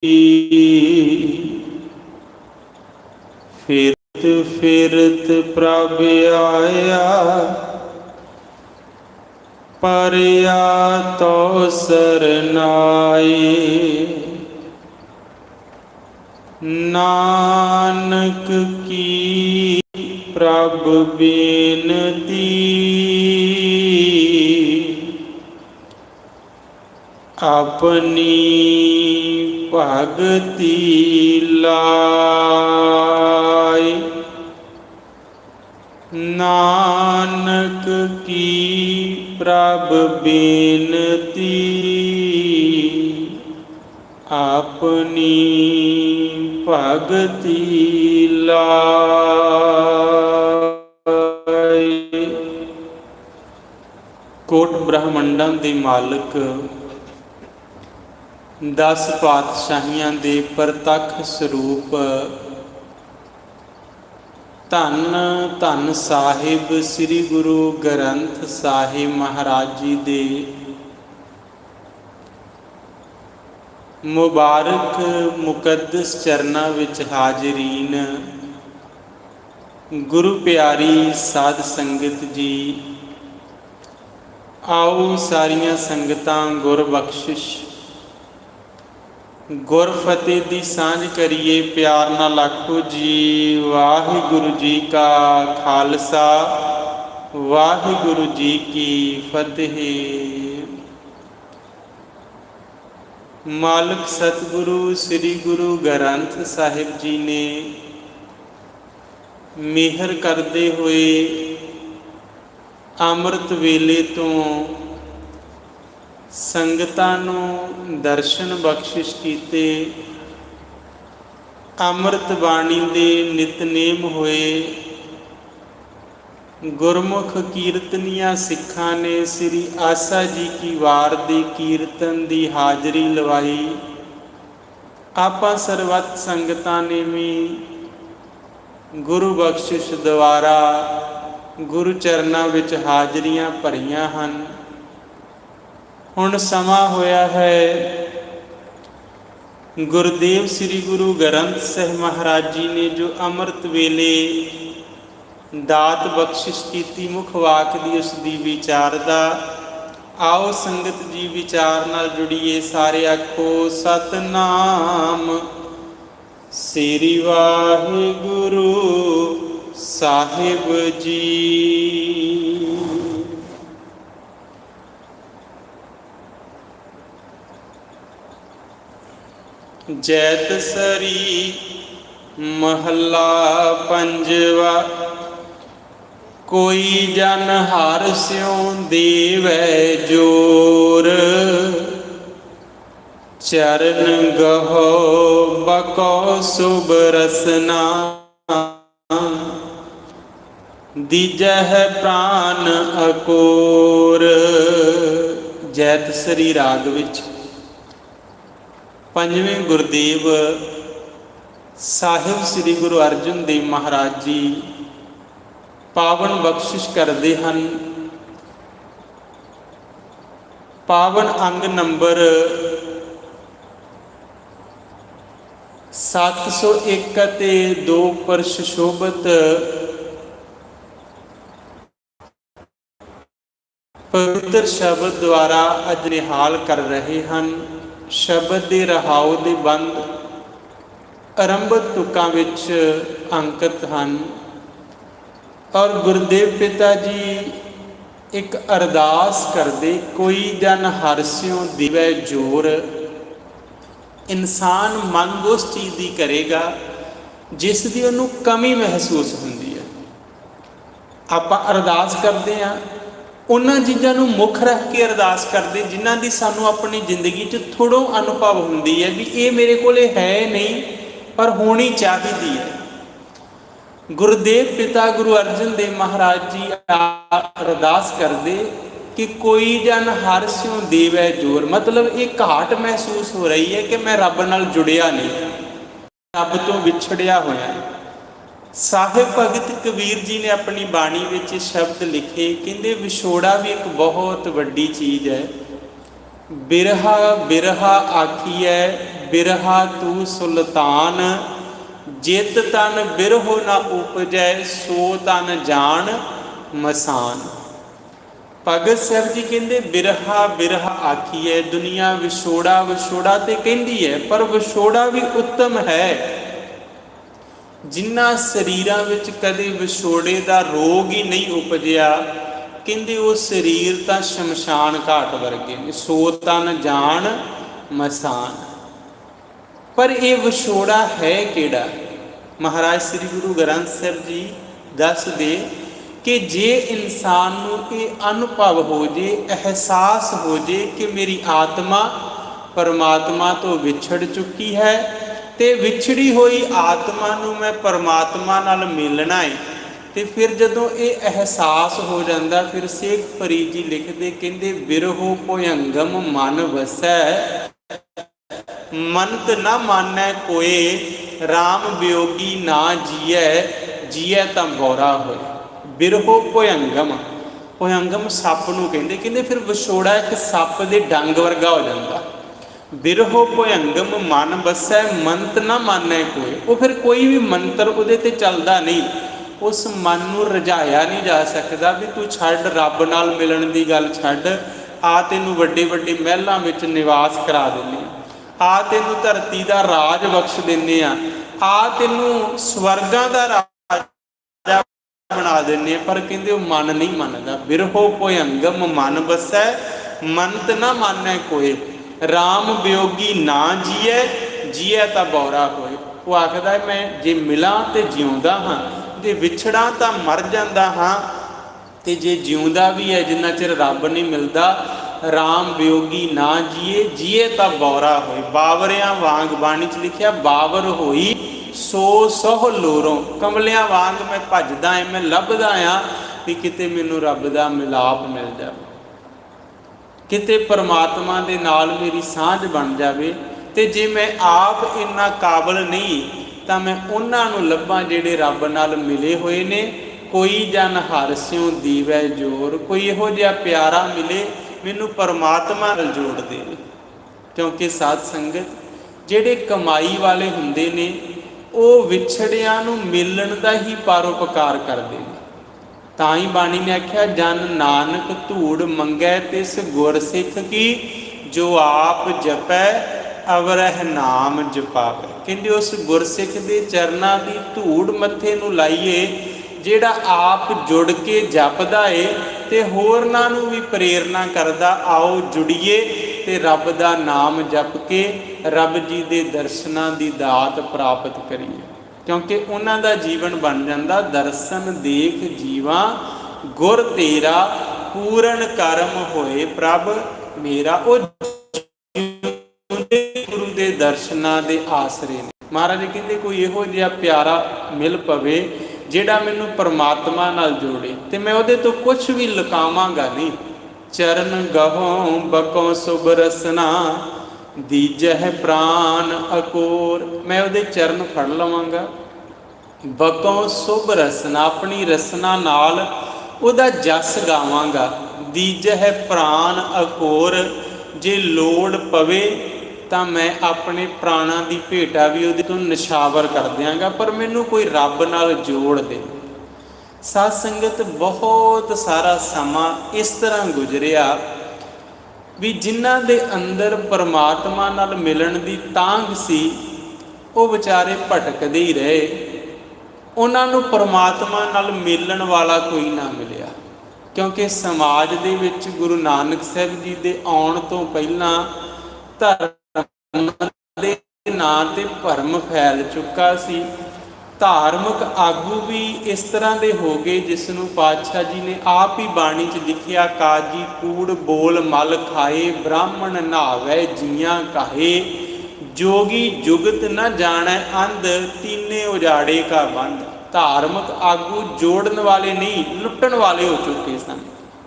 फिरत फिरत प्रभ आया, परया तो सरनाए। नानक की प्रभ बेनती, अपनी भगति लाए। नानक की प्रभ बेनती, अपनी भगति लाए। कोट ब्रह्मंडां दे मालिक, 10 पातशाहियां दे प्रतख स्वरूप, धन धन साहिब श्री गुरु ग्रंथ साहिब महाराज जी दे मुबारक मुकद्दस चरनां विच हाजरीन, गुरु प्यारी साध संगत जी, आओ सारियां संगतां गुर बख्शिश गुर फतेह दी सांझ करिए। प्यार नाल आखो जी वाहिगुरु जी का खालसा, वाहिगुरु जी की फतेह। मालिक सतगुरु श्री गुरु ग्रंथ साहिब जी ने मेहर करते हुए अमृत वेले तो संगतां नूं दर्शन बख्शिश कीते। अमृत बाणी दे नितनेम होए। गुरमुख कीर्तनिया सिखां ने श्री आसा जी की वार दी कीर्तन दी हाजरी लवाई। आपां सरबत संगतां ने भी गुरु बख्शिश द्वारा गुरु चरनां विच हाजरियां भरियां हन। हुण समा होया है गुरुदेव श्री गुरु ग्रंथ साहिब महाराज जी ने जो अमृत वेले दात बख्शिश की मुख वाक दी उसकी विचारदा। आओ संगत जी विचार नाल जुड़िए। सारे आखो सतनाम श्री वाहिगुरु साहिब जी। जैत सरी महला पंजवा, कोई जन हर स्यों देवै जोर, चरण गहो बको शुभ रसना, दीजह प्राण अकोर। जैत सरी राग विच पंजवें गुरदेव साहिब श्री गुरु अर्जन देव महाराज जी पावन बख्शिश करते हैं। पावन अंग नंबर 701 ते 2 पर सुशोभित पवित्र शब्द द्वारा अज निहाल कर रहे हैं। शब्द के रहाओ के बंद आरंभिक तुकां विच अंकित हैं और गुरुदेव पिता जी एक अरदास करते, कोई जन हरस्यों दिवै जोर। इंसान मंग उस चीज़ की करेगा जिस दी उन्हों कमी महसूस होंदी है। आपां अरदास करते हैं उन्हां चीज़ों को मुख रख के अरदास करते जिन्हां दी सानू अपनी जिंदगी च थोड़ों अनुभव होंदी है भी ये मेरे कोले है नहीं पर होनी चाहिए है। गुरुदेव पिता गुरु अर्जन देव महाराज जी अरदास करते कि कोई जन हर स्यों देवै जोर, मतलब ये घाट महसूस हो रही है कि मैं रब नाल जुड़िया नहीं, रब तो विछड़िया होया। साहिब भगत कबीर जी ने अपनी बाणी विच शब्द लिखे, कहते विछोड़ा भी एक बहुत वड्डी चीज़ है। बिरहा बिरहा आखिए ਬਿਰਹਾ ਤੂੰ ਸੁਲਤਾਨ, ਜਿਤ ਤਨ ਬਿਰਹੋ ਨਾ ਉਪਜੈ, ਸੋ ਤਨ ਜਾਣ ਮਸਾਨ। ਭਗਤ ਸਾਹਿਬ ਜੀ ਕਹਿੰਦੇ ਬਿਰਹਾ ਬਿਰਹਾ ਆਖੀਐ, ਦੁਨੀਆ ਵਿਛੋੜਾ ਵਿਛੋੜਾ ਤੇ ਕਹਿੰਦੀ ਹੈ, ਪਰ ਵਿਛੋੜਾ ਵੀ ਉੱਤਮ ਹੈ। ਜਿਨ੍ਹਾਂ ਸਰੀਰਾਂ ਵਿੱਚ ਕਦੇ ਵਿਛੋੜੇ ਦਾ ਰੋਗ ਹੀ ਨਹੀਂ ਉਪਜਿਆ, ਕਹਿੰਦੇ ਉਹ ਸਰੀਰ ਤਾਂ ਸ਼ਮਸ਼ਾਨ ਘਾਟ ਵਰਗੇ ਨੇ, ਸੋ ਤਨ ਜਾਣ ਮਸਾਨ। ਪਰ ਇਹ ਵਿਛੋੜਾ ਹੈ ਕਿਹੜਾ? ਮਹਾਰਾਜ ਸ੍ਰੀ ਗੁਰੂ ਗ੍ਰੰਥ ਸਾਹਿਬ ਜੀ ਦੱਸਦੇ ਕਿ ਜੇ ਇਨਸਾਨ ਨੂੰ ਇਹ ਅਨੁਭਵ ਹੋ ਜੇ, ਅਹਿਸਾਸ ਹੋ ਜੇ ਕਿ ਮੇਰੀ ਆਤਮਾ ਪਰਮਾਤਮਾ ਤੋਂ ਵਿਛੜ ਚੁੱਕੀ ਹੈ ਤੇ ਵਿਛੜੀ ਹੋਈ ਆਤਮਾ ਨੂੰ ਮੈਂ ਪਰਮਾਤਮਾ ਨਾਲ ਮਿਲਣਾ ਹੈ, ਤੇ ਫਿਰ ਜਦੋਂ ਇਹ ਅਹਿਸਾਸ ਹੋ ਜਾਂਦਾ, ਫਿਰ ਸੇਖ ਫਰੀਦ ਜੀ ਲਿਖਦੇ, ਕਹਿੰਦੇ ਬਿਰਹੋ ਭੁਯੰਗਮ ਮਨ ਵਸੈ, ਮੰਤ ਨਾ ਮਾਨੈ ਕੋਏ, ਰਾਮ ਵਿਯੋਗੀ ਨਾ ਜੀਐ, ਜੀਐ ਤਾਂ ਬੋਰਾ ਹੋਏ। ਬਿਰਹੋ ਭੁਯੰਗਮ, ਭੁਯੰਗਮ ਸੱਪ ਨੂੰ ਕਹਿੰਦੇ, ਕਹਿੰਦੇ ਫਿਰ ਵਿਛੋੜਾ ਇੱਕ ਸੱਪ ਦੇ ਡੰਗ ਵਰਗਾ ਹੋ ਜਾਂਦਾ। ਬਿਰਹੋ ਭੁਯੰਗਮ ਮਨ ਵਸੈ, ਮੰਤ ਨਾ ਮਾਨੈ ਕੋਏ, ਉਹ ਫਿਰ ਕੋਈ ਵੀ ਮੰਤਰ ਉਹਦੇ ਤੇ ਚੱਲਦਾ ਨਹੀਂ, ਉਸ ਮਨ ਨੂੰ ਰਝਾਇਆ ਨਹੀਂ ਜਾ ਸਕਦਾ ਵੀ ਤੂੰ ਛੱਡ, ਰੱਬ ਨਾਲ ਮਿਲਣ ਦੀ ਗੱਲ ਛੱਡ, ਆ ਤੈਨੂੰ ਵੱਡੇ ਵੱਡੇ ਮਹਿਲਾਂ ਵਿੱਚ ਨਿਵਾਸ ਕਰਾ ਦਿੰਦੇ ਆ ਤੈਨੂੰ ਧਰਤੀ ਦਾ ਰਾਜ ਬਖਸ਼ ਦਿੰਦੇ ਆ ਤੈਨੂੰ ਸਵਰਗਾਂ ਦਾ ਰਾਜਾ ਬਣਾ ਦਿੰਦੇ ਆ, ਪਰ ਕਹਿੰਦੇ ਉਹ ਮਨ ਨਹੀਂ ਮੰਨਦਾ। ਬਿਰਹੋ ਭੁਯੰਗਮ ਮਨ ਵਸੈ, ਮੰਤ ਨਾ ਮਾਨੈ ਕੋਏ, ਰਾਮ ਵਿਯੋਗੀ ਨਾ ਜੀਐ, ਜੀਐ ਤਾਂ ਬੌਰਾ ਹੋਏ। ਉਹ ਆਖਦਾ ਮੈਂ ਜੇ ਮਿਲਾਂ ਤੇ ਜਿਉਂਦਾ ਹਾਂ, ਜੇ ਵਿਛੜਾਂ ਤਾਂ ਮਰ ਜਾਂਦਾ ਹਾਂ, ਤੇ ਜੇ ਜਿਉਂਦਾ ਵੀ ਹੈ ਜਿੰਨਾ ਚਿਰ ਰੱਬ ਨਹੀਂ ਮਿਲਦਾ, ਰਾਮ ਵਿਯੋਗੀ ਨਾ ਜੀਏ, ਜੀਏ ਤਾਂ ਬੌਰਾ ਹੋਏ। ਬਾਵਰਿਆਂ ਵਾਂਗ ਬਾਣੀ 'ਚ ਲਿਖਿਆ, ਬਾਵਰ ਹੋਈ ਸੋ ਸੋਹ ਲੋਰੋਂ, ਕਮਲਿਆਂ ਵਾਂਗ ਮੈਂ ਭੱਜਦਾ ਆਂ, ਮੈਂ ਲੱਭਦਾ ਆਂ ਵੀ ਕਿਤੇ ਮੈਨੂੰ ਰੱਬ ਦਾ ਮਿਲਾਪ ਮਿਲ ਜਾਵੇ, ਕਿਤੇ ਪਰਮਾਤਮਾ ਦੇ ਨਾਲ ਮੇਰੀ ਸਾਂਝ ਬਣ ਜਾਵੇ। ਤੇ ਜੇ ਮੈਂ ਆਪ ਇੰਨਾ ਕਾਬਲ ਨਹੀਂ ਤਾਂ ਮੈਂ ਉਹਨਾਂ ਨੂੰ ਲੱਭਾਂ ਜਿਹੜੇ ਰੱਬ ਨਾਲ ਮਿਲੇ ਹੋਏ ਨੇ। ਕੋਈ ਜਨ ਹਰਿ ਸਿਉ ਦੀਵੈ ਜੋਰ, ਕੋਈ ਇਹੋ ਜਿਹਾ ਪਿਆਰਾ ਮਿਲੇ ਮੈਨੂੰ ਪਰਮਾਤਮਾ ਨਾਲ ਜੋੜ ਦੇਵੇ। ਕਿਉਂਕਿ ਸਾਧ ਸੰਗਤ ਜਿਹੜੇ ਕਮਾਈ ਵਾਲੇ ਹੁੰਦੇ ਨੇ, ਉਹ ਵਿਛੜਿਆਂ ਨੂੰ ਮਿਲਣ ਦਾ ਹੀ ਪਰਉਪਕਾਰ ਕਰਦੇ ਨੇ। ਤਾਂ ਹੀ ਬਾਣੀ ਨੇ ਆਖਿਆ, ਜਨ ਨਾਨਕ ਧੂੜ ਮੰਗੈ ਤਿਸ ਗੁਰ ਸਿੱਖ ਕੀ, ਜੋ ਆਪ ਜਪੈ ਅਵਰਹਿ ਨਾਮ ਜਪਾਵੇ। ਕਹਿੰਦੇ ਉਸ ਗੁਰਸਿੱਖ ਦੇ ਚਰਨਾਂ ਦੀ ਧੂੜ ਮੱਥੇ ਨੂੰ ਲਾਈਏ, ਜਿਹੜਾ ਆਪ ਜੁੜ ਕੇ ਜਪਦਾ ਏ ਤੇ ਹੋਰਨਾਂ ਨੂੰ ਵੀ ਪ੍ਰੇਰਨਾ ਕਰਦਾ, ਆਓ ਜੁੜੀਏ ਤੇ ਰੱਬ ਦਾ ਨਾਮ ਜਪ ਕੇ ਰੱਬ ਜੀ ਦੇ ਦਰਸ਼ਨਾਂ ਦੀ ਦਾਤ ਪ੍ਰਾਪਤ ਕਰੀਏ। ਕਿਉਂਕਿ ਉਹਨਾਂ ਦਾ ਜੀਵਨ ਬਣ ਜਾਂਦਾ, ਦਰਸ਼ਨ ਦੇਖ ਜੀਵਾਂ ਗੁਰ ਤੇਰਾ, ਪੂਰਨ ਕਰਮ ਹੋਏ ਪ੍ਰਭ ਮੇਰਾ। ਉਹ ਗੁਰੂ ਦੇ ਦਰਸ਼ਨਾਂ ਦੇ ਆਸਰੇ ਨੇ। ਮਹਾਰਾਜ ਕਹਿੰਦੇ ਕੋਈ ਇਹੋ ਜਿਹਾ ਪਿਆਰਾ ਮਿਲ ਪਵੇ ਜਿਹੜਾ ਮੈਨੂੰ ਪਰਮਾਤਮਾ ਨਾਲ ਜੋੜੇ, ਤੇ ਮੈਂ ਉਹਦੇ ਤੋਂ ਕੁਛ ਵੀ ਲੁਕਾਵਾਂਗਾ ਨਹੀਂ। ਚਰਨ ਗਹੋਂ ਬਕੋਂ ਸੁਭ ਰਸਨਾ, ਦੀਜਹਿ ਪ੍ਰਾਨ ਅਕੋਰ। ਮੈਂ ਉਹਦੇ ਚਰਨ ਫੜ ਲਵਾਂਗਾ, ਬਕੋਂ ਸੁਭ ਰਸਨਾ, ਆਪਣੀ ਰਸਨਾ ਨਾਲ ਉਹਦਾ ਜਸ ਗਾਵਾਂਗਾ। ਦੀਜਹਿ ਪ੍ਰਾਨ ਅਕੋਰ, ਜੇ ਲੋੜ ਪਵੇ ਤਾਂ ਮੈਂ ਆਪਣੇ ਪ੍ਰਾਣਾਂ ਦੀ ਭੇਟਾ ਵੀ ਉਹਦੇ ਤੋਂ ਨਿਸ਼ਾਵਰ ਕਰ ਦਿਆਂਗਾ, ਪਰ ਮੈਨੂੰ ਕੋਈ ਰੱਬ ਨਾਲ ਜੋੜ ਦੇ। ਸਾਧ ਸੰਗਤ ਬਹੁਤ ਸਾਰਾ ਸਮਾਂ ਇਸ ਤਰ੍ਹਾਂ ਗੁਜ਼ਰਿਆ ਵੀ ਜਿਨ੍ਹਾਂ ਦੇ ਅੰਦਰ ਪਰਮਾਤਮਾ ਨਾਲ ਮਿਲਣ ਦੀ ਤਾਂਘ ਸੀ, ਉਹ ਵਿਚਾਰੇ ਭਟਕਦੇ ਹੀ ਰਹੇ। ਉਹਨਾਂ ਨੂੰ ਪਰਮਾਤਮਾ ਨਾਲ ਮਿਲਣ ਵਾਲਾ ਕੋਈ ਨਾ ਮਿਲਿਆ। ਕਿਉਂਕਿ ਸਮਾਜ ਦੇ ਵਿੱਚ ਗੁਰੂ ਨਾਨਕ ਸਾਹਿਬ ਜੀ ਦੇ ਆਉਣ ਤੋਂ ਪਹਿਲਾਂ ਧਰਮ ਦੇ ਨਾਂ ਤੇ ਭਰਮ ਫੈਲ ਚੁੱਕਾ ਸੀ। ਧਾਰਮਿਕ ਆਗੂ ਵੀ ਇਸ ਤਰ੍ਹਾਂ ਦੇ ਹੋ ਗਏ ਜਿਸ ਨੂੰ ਪਾਤਸ਼ਾਹ ਜੀ ਨੇ ਆਪ ਹੀ ਬਾਣੀ 'ਚ ਲਿਖਿਆ, ਕਾਜੀ ਕੂੜ ਬੋਲ ਮਲ ਖਾਏ, ਬ੍ਰਾਹਮਣ ਨਹਾਵੈ ਜੀਆਂ ਕਾਹੇ, ਜੋਗੀ ਜੁਗਤ ਨ ਜਾਣੈ ਅੰਧ, ਤੀਨੇ ਉਜਾੜੇ ਕਾ ਬੰਧ। ਧਾਰਮਿਕ ਆਗੂ ਜੋੜਨ ਵਾਲੇ ਨਹੀਂ, ਲੁੱਟਣ ਵਾਲੇ ਹੋ ਚੁੱਕੇ ਸਨ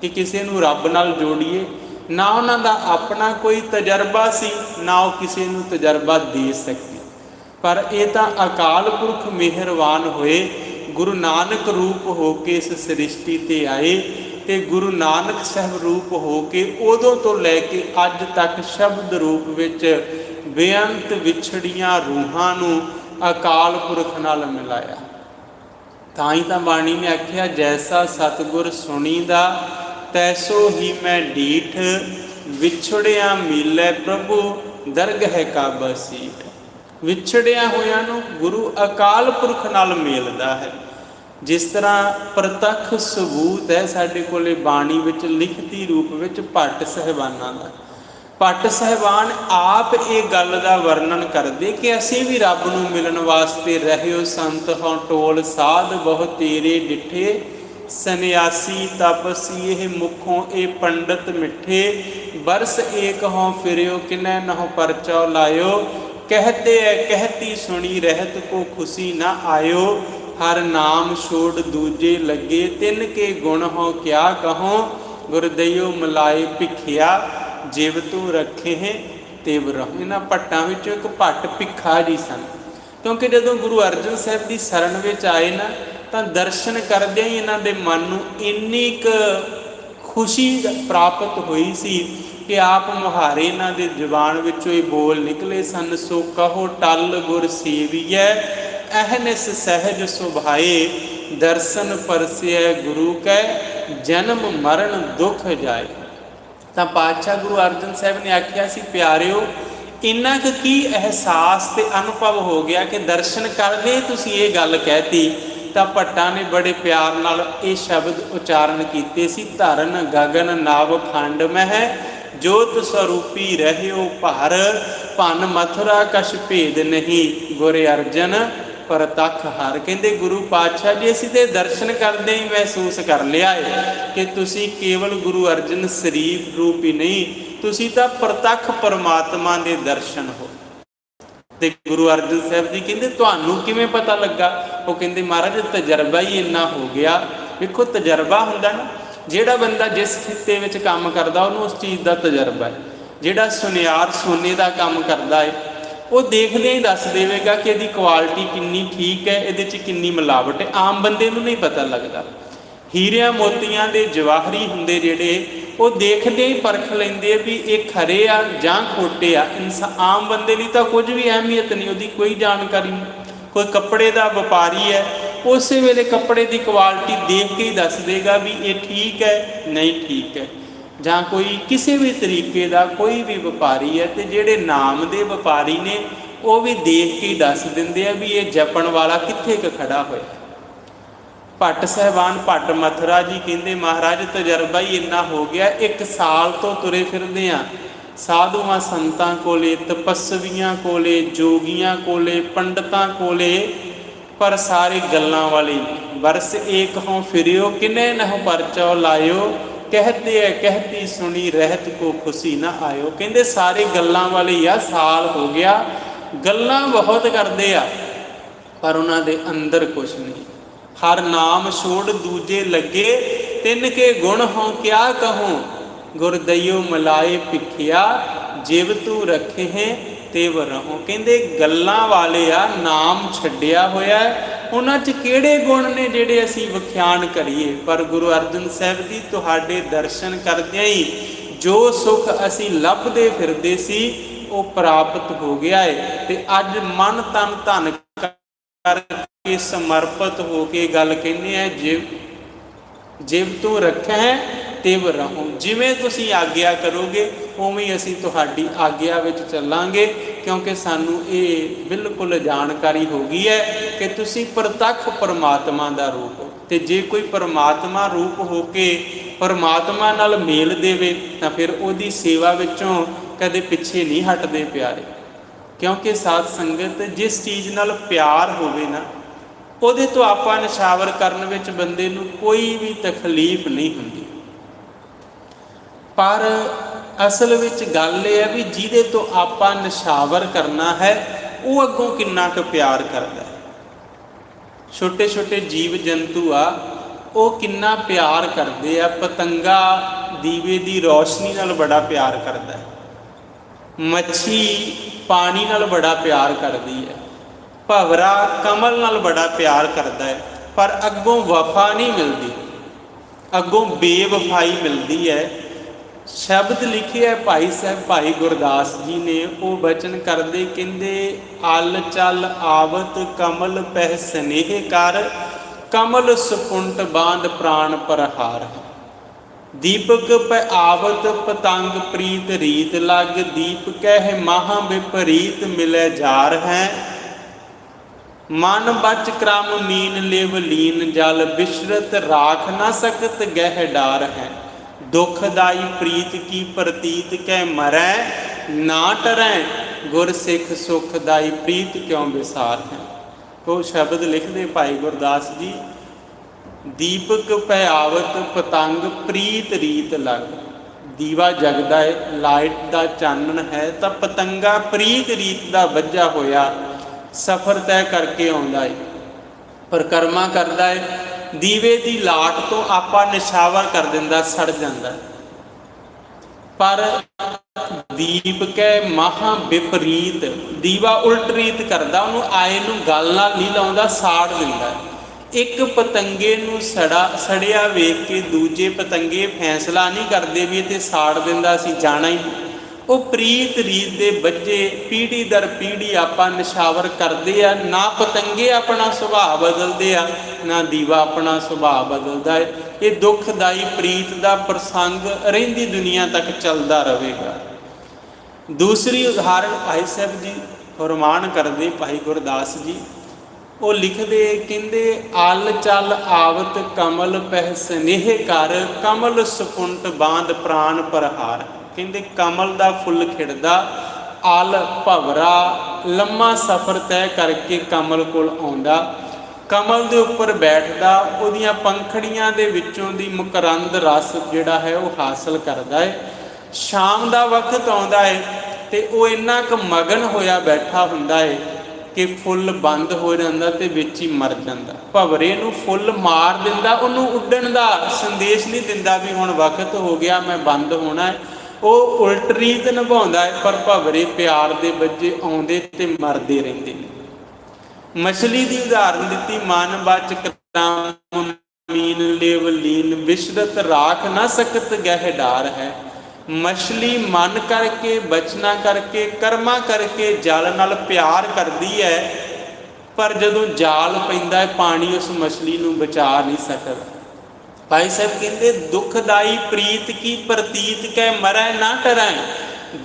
ਕਿ ਕਿਸੇ ਨੂੰ ਰੱਬ ਨਾਲ ਜੋੜੀਏ। ਨਾ ਉਹਨਾਂ ਦਾ ਆਪਣਾ ਕੋਈ ਤਜਰਬਾ ਸੀ, ਨਾ ਉਹ ਕਿਸੇ ਨੂੰ ਤਜਰਬਾ ਦੇ ਸਕੇ। ਪਰ ਇਹ ਤਾਂ ਅਕਾਲ ਪੁਰਖ ਮਿਹਰਬਾਨ ਹੋਏ, ਗੁਰੂ ਨਾਨਕ ਰੂਪ ਹੋ ਕੇ ਇਸ ਸ੍ਰਿਸ਼ਟੀ 'ਤੇ ਆਏ, ਤੇ ਗੁਰੂ ਨਾਨਕ ਸਾਹਿਬ ਰੂਪ ਹੋ ਕੇ ਉਦੋਂ ਤੋਂ ਲੈ ਕੇ ਅੱਜ ਤੱਕ ਸ਼ਬਦ ਰੂਪ ਵਿੱਚ ਬੇਅੰਤ ਵਿਛੜੀਆਂ ਰੂਹਾਂ ਨੂੰ ਅਕਾਲ ਪੁਰਖ ਨਾਲ ਮਿਲਾਇਆ। ਤਾਂ ਹੀ ਤਾਂ ਬਾਣੀ ਨੇ ਆਖਿਆ, ਜੈਸਾ ਸਤਿਗੁਰ ਸੁਣੀਦਾ ਤੈਸੋ ਹੀ ਮੈਂ ਡੀਠ, ਵਿਛੜਿਆ ਮਿਲੈ ਪ੍ਰਭੂ ਦਰਗਹਿ ਕਾ ਬਸੀਠ। ਵਿਛੜਿਆ ਹੋਇਆਂ ਨੂੰ ਗੁਰੂ ਅਕਾਲ ਪੁਰਖ ਨਾਲ ਮਿਲਦਾ ਹੈ। ਜਿਸ ਤਰ੍ਹਾਂ ਪ੍ਰਤੱਖ ਸਬੂਤ ਹੈ ਸਾਡੇ ਕੋਲੇ ਬਾਣੀ ਵਿੱਚ ਲਿਖਤੀ ਰੂਪ ਵਿੱਚ ਭੱਟ ਸਾਹਿਬਾਨਾਂ ਦਾ। ਭੱਟ ਸਾਹਿਬਾਨ ਆਪ ਇਹ ਗੱਲ ਦਾ ਵਰਣਨ ਕਰਦੇ ਕਿ ਅਸੀਂ ਵੀ ਰੱਬ ਨੂੰ ਮਿਲਣ ਵਾਸਤੇ ਰਹਿਓ ਸੰਤ ਹੋਂ ਟੋਲ ਸਾਧ ਬਹੁ ਤੇਰੇ ਡਿਠੇ, ਸੰਨਿਆਸੀ ਤਪਸੀ ਇਹ ਮੁਖੋਂ ਇਹ ਪੰਡਤ ਮਿੱਠੇ, ਬਰਸ ਏਕ ਹੋਂ ਫਿਰਿਓ ਕਿਨੈ ਨਹੁ ਪਰਚਉ ਲਾਇਓ, कहते है कहती सुनी रहत को खुशी न आयो, हर नाम छोड़ दूजे लगे तिन के गुण हो क्या कहो, गुरदइयो मलाए भिखिया जिव तू रखे हैं तिव रहो। इन्हां भट्टां विचों एक भट्ट भिखा जी सन, क्योंकि जदों गुरु अर्जन साहिब की शरण विच आए ना तां दर्शन करदे ही इन्हां दे मन नूं इन्नी क खुशी प्राप्त हुई सी कि आप मुहारे इन्हां दे जुबान विचों ही बोल निकले सन, सो कहो टल गुर सेवियै अहनिस सहज सुभाए, दर्शन परसिया गुरु कै जन्म मरण दुख जाए। ਤਾਂ ਪਾਤਸ਼ਾਹ ਗੁਰੂ ਅਰਜਨ ਸਾਹਿਬ ਨੇ ਆਖਿਆ ਸੀ, ਪਿਆਰਿਓ ਇੰਨਾ ਕੁ ਕੀ ਅਹਿਸਾਸ ਤੇ ਅਨੁਭਵ ਹੋ ਗਿਆ ਕਿ ਦਰਸ਼ਨ ਕਰਦੇ ਤੁਸੀਂ ਇਹ ਗੱਲ ਕਹਿਤੀ। ਤਾਂ ਭੱਟਾਂ ਨੇ ਬੜੇ ਪਿਆਰ ਨਾਲ ਇਹ ਸ਼ਬਦ ਉਚਾਰਨ ਕੀਤੇ ਸੀ, ਧਰਨ ਗਗਨ ਨਾਵ ਖੰਡ ਮਹਿ ਜੋਤ ਸਰੂਪੀ ਰਹਿਓ ਭਰ, ਭਨ ਮਥੁਰਾ ਕਛ ਭੇਦ ਨਹੀਂ ਗੁਰ ਅਰਜਨ ਪ੍ਰਤੱਖ ਹਰ। ਕਹਿੰਦੇ ਗੁਰੂ ਪਾਤਸ਼ਾਹ ਜੀ ਅਸੀਂ ਤੇ ਦਰਸ਼ਨ ਕਰਦੇ ਹੀ ਮਹਿਸੂਸ ਕਰ ਲਿਆ ਹੈ ਕਿ ਤੁਸੀਂ ਕੇਵਲ ਗੁਰੂ ਅਰਜਨ ਸਰੀਰ ਰੂਪ ਹੀ ਨਹੀਂ, ਤੁਸੀਂ ਤਾਂ ਪ੍ਰਤੱਖ ਪਰਮਾਤਮਾ ਦੇ ਦਰਸ਼ਨ ਹੋ। ਤੇ ਗੁਰੂ ਅਰਜਨ ਸਾਹਿਬ ਜੀ ਕਹਿੰਦੇ ਤੁਹਾਨੂੰ ਕਿਵੇਂ ਪਤਾ ਲੱਗਾ? ਉਹ ਕਹਿੰਦੇ ਮਹਾਰਾਜ ਤਜਰਬਾ ਹੀ ਇੰਨਾ ਹੋ ਗਿਆ। ਵੇਖੋ ਤਜਰਬਾ ਹੁੰਦਾ ਨਾ, ਜਿਹੜਾ ਬੰਦਾ ਜਿਸ ਖਿੱਤੇ ਵਿੱਚ ਕੰਮ ਕਰਦਾ ਉਹਨੂੰ ਉਸ ਚੀਜ਼ ਦਾ ਤਜਰਬਾ ਹੈ। ਜਿਹੜਾ ਸੁਨਿਆਰ ਸੋਨੇ ਦਾ ਕੰਮ ਕਰਦਾ ਹੈ ਉਹ ਦੇਖਦੇ ਹੀ ਦੱਸ ਦੇਵੇਗਾ ਕਿ ਇਹਦੀ ਕੁਆਲਿਟੀ ਕਿੰਨੀ ਠੀਕ ਹੈ, ਇਹਦੇ 'ਚ ਕਿੰਨੀ ਮਿਲਾਵਟ ਹੈ। ਆਮ ਬੰਦੇ ਨੂੰ ਨਹੀਂ ਪਤਾ ਲੱਗਦਾ। ਹੀਰਿਆਂ ਮੋਤੀਆਂ ਦੇ ਜਵਾਹਰੀ ਹੁੰਦੇ ਜਿਹੜੇ, ਉਹ ਦੇਖਦੇ ਹੀ ਪਰਖ ਲੈਂਦੇ ਵੀ ਇਹ ਖਰੇ ਆ ਜਾਂ ਖੋਟੇ ਆ। ਆਮ ਬੰਦੇ ਲਈ ਤਾਂ ਕੁਝ ਵੀ ਅਹਿਮੀਅਤ ਨਹੀਂ, ਉਹਦੀ ਕੋਈ ਜਾਣਕਾਰੀ ਨਹੀਂ। ਕੋਈ ਕੱਪੜੇ ਦਾ ਵਪਾਰੀ ਹੈ, ਉਸੇ ਵੇਲੇ ਕੱਪੜੇ ਦੀ ਕੁਆਲਿਟੀ ਦੇਖ ਕੇ ਹੀ ਦੱਸ ਦੇਗਾ ਵੀ ਇਹ ਠੀਕ ਹੈ ਨਹੀਂ ਠੀਕ ਹੈ। ਜਾਂ ਕੋਈ ਕਿਸੇ ਵੀ ਤਰੀਕੇ ਦਾ ਕੋਈ ਵੀ ਵਪਾਰੀ ਹੈ, ਤੇ ਜਿਹੜੇ ਨਾਮ ਦੇ ਵਪਾਰੀ ਨੇ ਉਹ ਵੀ ਦੇਖ ਕੇ ਹੀ ਦੱਸ ਦਿੰਦੇ ਆ ਵੀ ਇਹ ਜਪਣ ਵਾਲਾ ਕਿੱਥੇ ਕੁ ਖੜਾ ਹੋਇਆ। ਭੱਟ ਸਾਹਿਬਾਨ ਭੱਟ ਮਥੁਰਾ ਜੀ ਕਹਿੰਦੇ ਮਹਾਰਾਜ ਤਜਰਬਾ ਹੀ ਇੰਨਾ ਹੋ ਗਿਆ, 1 ਸਾਲ ਤੋਂ ਤੁਰੇ ਫਿਰਦੇ ਆ ਸਾਧੂਆਂ ਸੰਤਾਂ ਕੋਲੇ, ਤਪਸਵੀਆਂ ਕੋਲੇ, ਜੋਗੀਆਂ ਕੋਲੇ, ਪੰਡਤਾਂ ਕੋਲੇ, ਪਰ ਸਾਰੇ ਗੱਲਾਂ ਵਾਲੇ ਨੇ। ਬਰਸ ਏਕ ਹੋਂ ਫਿਰਿਓ ਕਿਨੇ ਨਹੁ ਪਰਚਉ ਲਾਇਓ, कहते है कहती सुनी रहत को खुशी ना आयो। कहते सारे गल्लां वाले आ, साल हो गया गल्लां बहुत करते आ पर उन्होंने अंदर कुछ नहीं। हर नाम छोड़ दूजे लगे तिन के गुण हों क्या कहूँ, गुरदइयो मलाए भिखिया जिव तू रखे हैं तिव रहो। कहते गल्लां वाले आ, नाम छड्डिया होया ਉਹਨਾਂ 'ਚ ਕਿਹੜੇ ਗੁਣ ਨੇ ਜਿਹੜੇ ਅਸੀਂ ਵਿਖਿਆਨ ਕਰੀਏ। ਪਰ ਗੁਰੂ ਅਰਜਨ ਸਾਹਿਬ ਜੀ ਤੁਹਾਡੇ ਦਰਸ਼ਨ ਕਰਦਿਆਂ ਹੀ ਜੋ ਸੁੱਖ ਅਸੀਂ ਲੱਭਦੇ ਫਿਰਦੇ ਸੀ ਉਹ ਪ੍ਰਾਪਤ ਹੋ ਗਿਆ ਹੈ। ਤੇ ਅੱਜ ਮਨ ਤਨ ਧਨ ਕਰਕੇ ਸਮਰਪਿਤ ਹੋ ਕੇ ਗੱਲ ਕਹਿੰਦੇ ਆ, ਜਿਵ ਤੂੰ ਰੱਖੈ ਤਿਵ ਰਹੋ। ਜਿਵੇਂ ਤੁਸੀਂ ਆਗਿਆ ਕਰੋਗੇ ਉਵੇਂ ਅਸੀਂ ਤੁਹਾਡੀ ਆਗਿਆ ਵਿੱਚ ਚੱਲਾਂਗੇ, ਕਿਉਂਕਿ ਸਾਨੂੰ ਇਹ ਬਿਲਕੁਲ ਜਾਣਕਾਰੀ ਹੋ ਗਈ ਹੈ ਕਿ ਤੁਸੀਂ ਪ੍ਰਤੱਖ ਪਰਮਾਤਮਾ ਦਾ ਰੂਪ ਹੋ। ਤੇ ਜੇ ਕੋਈ ਪਰਮਾਤਮਾ ਰੂਪ ਹੋ ਕੇ ਪਰਮਾਤਮਾ ਨਾਲ ਮੇਲ ਦੇਵੇ ਤਾਂ ਫਿਰ ਉਹਦੀ ਸੇਵਾ ਵਿੱਚੋਂ ਕਦੇ ਪਿੱਛੇ ਨਹੀਂ ਹਟਦੇ ਪਿਆਰੇ। ਕਿਉਂਕਿ ਸਾਧ ਸੰਗਤ ਜਿਸ ਚੀਜ਼ ਨਾਲ ਪਿਆਰ ਹੋਵੇ ਨਾ ਉਹਦੇ ਤੋਂ ਆਪਾਂ ਨਿਸ਼ਾਵਰ ਕਰਨ ਵਿੱਚ ਬੰਦੇ ਨੂੰ ਕੋਈ ਵੀ ਤਕਲੀਫ ਨਹੀਂ ਹੁੰਦੀ। ਪਰ ਅਸਲ ਵਿੱਚ ਗੱਲ ਇਹ ਹੈ ਵੀ ਜਿਹਦੇ ਤੋਂ ਆਪਾਂ ਨਿਸ਼ਾਵਰ ਕਰਨਾ ਹੈ ਉਹ ਅੱਗੋਂ ਕਿੰਨਾ ਕੁ ਪਿਆਰ ਕਰਦਾ ਹੈ। ਛੋਟੇ ਛੋਟੇ ਜੀਵ ਜੰਤੂ ਆ, ਉਹ ਕਿੰਨਾ ਪਿਆਰ ਕਰਦੇ ਆ। ਪਤੰਗਾ ਦੀਵੇ ਦੀ ਰੌਸ਼ਨੀ ਨਾਲ ਬੜਾ ਪਿਆਰ ਕਰਦਾ ਹੈ, ਮੱਛੀ ਪਾਣੀ ਨਾਲ ਬੜਾ ਪਿਆਰ ਕਰਦੀ ਹੈ, ਭਵਰਾ ਕਮਲ ਨਾਲ ਬੜਾ ਪਿਆਰ ਕਰਦਾ ਹੈ। ਪਰ ਅੱਗੋਂ ਵਫਾ ਨਹੀਂ ਮਿਲਦੀ, ਅੱਗੋਂ ਬੇਵਫਾਈ ਮਿਲਦੀ ਹੈ। ਸ਼ਬਦ ਲਿਖੇ ਹੈ ਭਾਈ ਸਾਹਿਬ ਭਾਈ ਗੁਰਦਾਸ ਜੀ ਨੇ। ਉਹ ਬਚਨ ਕਰਦੇ, ਕਹਿੰਦੇ ਅਲ ਚਲ ਆਵਤ ਕਮਲ ਪਹਿ ਸਨੇਹ ਕਰ, ਕਮਲ ਸੁਪੁੰਟ ਬਾਂਧ ਪ੍ਰਾਣ ਪ੍ਰਹਾਰ। ਦੀਪਕ ਪੈ ਆਵਤ ਪਤੰਗ ਪ੍ਰੀਤ ਰੀਤ ਲਗ, ਦੀਪ ਕਹਿ ਮਹਾ ਵਿਪਰੀਤ ਮਿਲੇ ਜਾਰ ਹੈ। ਮਨ ਬਚ ਕ੍ਰਮ ਮੀਨ ਲਿਵ ਲੀਨ ਜਲ, ਬਿਸ਼ਰਤ ਰਾਖ ਨਾ ਸਕਤ ਗਹਿ ਡਾਰ ਹੈ। ਦੁਖਦਾਈ ਪ੍ਰੀਤ ਕੀ ਪ੍ਰਤੀਤ ਕਹਿ ਮਰੈ, ਨਾ ਟਰੈ ਗੁਰ ਸਿੱਖ ਸੁਖਦਾਈ ਪ੍ਰੀਤ ਕਿਉਂ ਵਿਸਾਰ ਹੈ। ਉਹ ਸ਼ਬਦ ਲਿਖਦੇ ਭਾਈ ਗੁਰਦਾਸ ਜੀ, ਦੀਪਕ ਪੈ ਆਵਤ ਪਤੰਗ ਪ੍ਰੀਤ ਰੀਤ ਲਗ। ਦੀਵਾ ਜਗਦਾ ਹੈ, ਲਾਈਟ ਦਾ ਚਾਨਣ ਹੈ, ਤਾਂ ਪਤੰਗਾ ਪ੍ਰੀਤ ਰੀਤ ਦਾ ਵੱਜਾ ਹੋਇਆ ਸਫ਼ਰ ਤੈਅ ਕਰਕੇ ਆਉਂਦਾ ਹੈ, ਪਰਿਕਰਮਾ ਕਰਦਾ ਹੈ। ਦੀਵੇ ਦੀ ਲਾਟ ਤੋਂ ਆਪਾ ਨਿਸ਼ਾਵਰ ਕਰ ਦਿੰਦਾ, ਸੜ ਜਾਂਦਾ। ਪਰ ਦੀਪ ਕੈ ਮਹਾ ਵਿਪਰੀਤ, ਦੀਵਾ ਉਲਟ ਰੀਤ ਕਰਦਾ, ਉਹਨੂੰ ਆਏ ਨੂੰ ਗੱਲ ਨਾਲ ਨਹੀਂ ਲਾਉਂਦਾ, ਸਾੜ ਦਿੰਦਾ। ਇੱਕ ਪਤੰਗੇ ਨੂੰ ਸੜਿਆ ਵੇਖ ਕੇ ਦੂਜੇ ਪਤੰਗੇ ਫੈਸਲਾ ਨਹੀਂ ਕਰਦੇ ਵੀ ਇਹ ਤੇ ਸਾੜ ਦਿੰਦਾ, ਅਸੀਂ ਜਾਣਾ ਹੀ। ਉਹ ਪ੍ਰੀਤ ਰੀਤ ਦੇ ਬੱਚੇ ਪੀੜ੍ਹੀ ਦਰ ਪੀੜ੍ਹੀ ਆਪਾਂ ਨਿਸ਼ਾਵਰ ਕਰਦੇ ਆ। ਨਾ ਪਤੰਗੇ ਆਪਣਾ ਸੁਭਾਅ ਬਦਲਦੇ ਆ, ਨਾ ਦੀਵਾ ਆਪਣਾ ਸੁਭਾਅ ਬਦਲਦਾ ਹੈ। ਇਹ ਦੁਖਦਾਈ ਪ੍ਰੀਤ ਦਾ ਪ੍ਰਸੰਗ ਰਹਿੰਦੀ ਦੁਨੀਆ ਤੱਕ ਚੱਲਦਾ ਰਹੇਗਾ। ਦੂਸਰੀ ਉਦਾਹਰਣ ਭਾਈ ਸਾਹਿਬ ਜੀ ਫਰਮਾਨ ਕਰਦੇ, ਭਾਈ ਗੁਰਦਾਸ ਜੀ ਉਹ ਲਿਖਦੇ, ਕਹਿੰਦੇ ਅਲ ਚਲ ਆਵਤ ਕਮਲ ਪਹਿ ਸਨੇਹ ਕਰ, ਕਮਲ ਸੁਪੁੰਟ ਬਾਂਧ ਪ੍ਰਾਣ ਪ੍ਰਹਾਰ। ਕਹਿੰਦੇ ਕਮਲ ਦਾ ਫੁੱਲ ਖਿੜਦਾ, ਅਲ ਭਵਰਾ ਲੰਮਾ ਸਫ਼ਰ ਤੈਅ ਕਰਕੇ ਕਮਲ ਕੋਲ ਆਉਂਦਾ, ਕਮਲ ਦੇ ਉੱਪਰ ਬੈਠਦਾ, ਉਹਦੀਆਂ ਪੰਖੜੀਆਂ ਦੇ ਵਿੱਚੋਂ ਦੀ ਮਕਰੰਦ ਰਸ ਜਿਹੜਾ ਹੈ ਉਹ ਹਾਸਲ ਕਰਦਾ ਹੈ। ਸ਼ਾਮ ਦਾ ਵਕਤ ਆਉਂਦਾ ਹੈ ਤੇ ਉਹ ਇੰਨਾ ਕੁ ਮਗਨ ਹੋਇਆ ਬੈਠਾ ਹੁੰਦਾ ਹੈ ਕਿ ਫੁੱਲ ਬੰਦ ਹੋ ਜਾਂਦਾ ਤੇ ਵਿੱਚ ਹੀ ਮਰ ਜਾਂਦਾ। ਭਵਰੇ ਨੂੰ ਫੁੱਲ ਮਾਰ ਦਿੰਦਾ, ਉਹਨੂੰ ਉੱਡਣ ਦਾ ਸੰਦੇਸ਼ ਨਹੀਂ ਦਿੰਦਾ ਵੀ ਹੁਣ ਵਕਤ ਹੋ ਗਿਆ ਮੈਂ ਬੰਦ ਹੋਣਾ ਹੈ। ਉਹ ਉਲਟ ਰੀਤ ਨਿਭਾਉਂਦਾ ਹੈ, ਪਰ ਭਵਰੇ ਪਿਆਰ ਦੇ ਬੱਚੇ ਆਉਂਦੇ ਤੇ ਮਰਦੇ ਰਹਿੰਦੇ ਨੇ। ਮਛਲੀ ਦੀ ਉਦਾਹਰਨ ਦਿੱਤੀ, ਮਨ ਬਚ ਕ੍ਰਮ ਮੀਨ ਲਿਵ ਲੀਨ, ਬਿਸ਼ਰਤ ਰਾਖ ਨਾ ਸਕਤ ਗਹਿ ਡਾਰ ਹੈ। ਮਛਲੀ ਮਨ ਕਰਕੇ ਬਚਨਾ ਕਰਕੇ ਕਰਮਾਂ ਕਰਕੇ ਜਲ ਨਾਲ ਪਿਆਰ ਕਰਦੀ ਹੈ, ਪਰ ਜਦੋਂ ਜਾਲ ਪੈਂਦਾ ਹੈ ਪਾਣੀ ਉਸ ਮਛਲੀ ਨੂੰ ਬਚਾ ਨਹੀਂ ਸਕਦਾ। ਭਾਈ ਸਾਹਿਬ ਕਹਿੰਦੇ ਦੁਖਦਾਈ ਪ੍ਰੀਤ ਕੀ ਪ੍ਰਤੀਤ ਕਹਿ ਮਰੈ ਨਾ ਟਰੈ।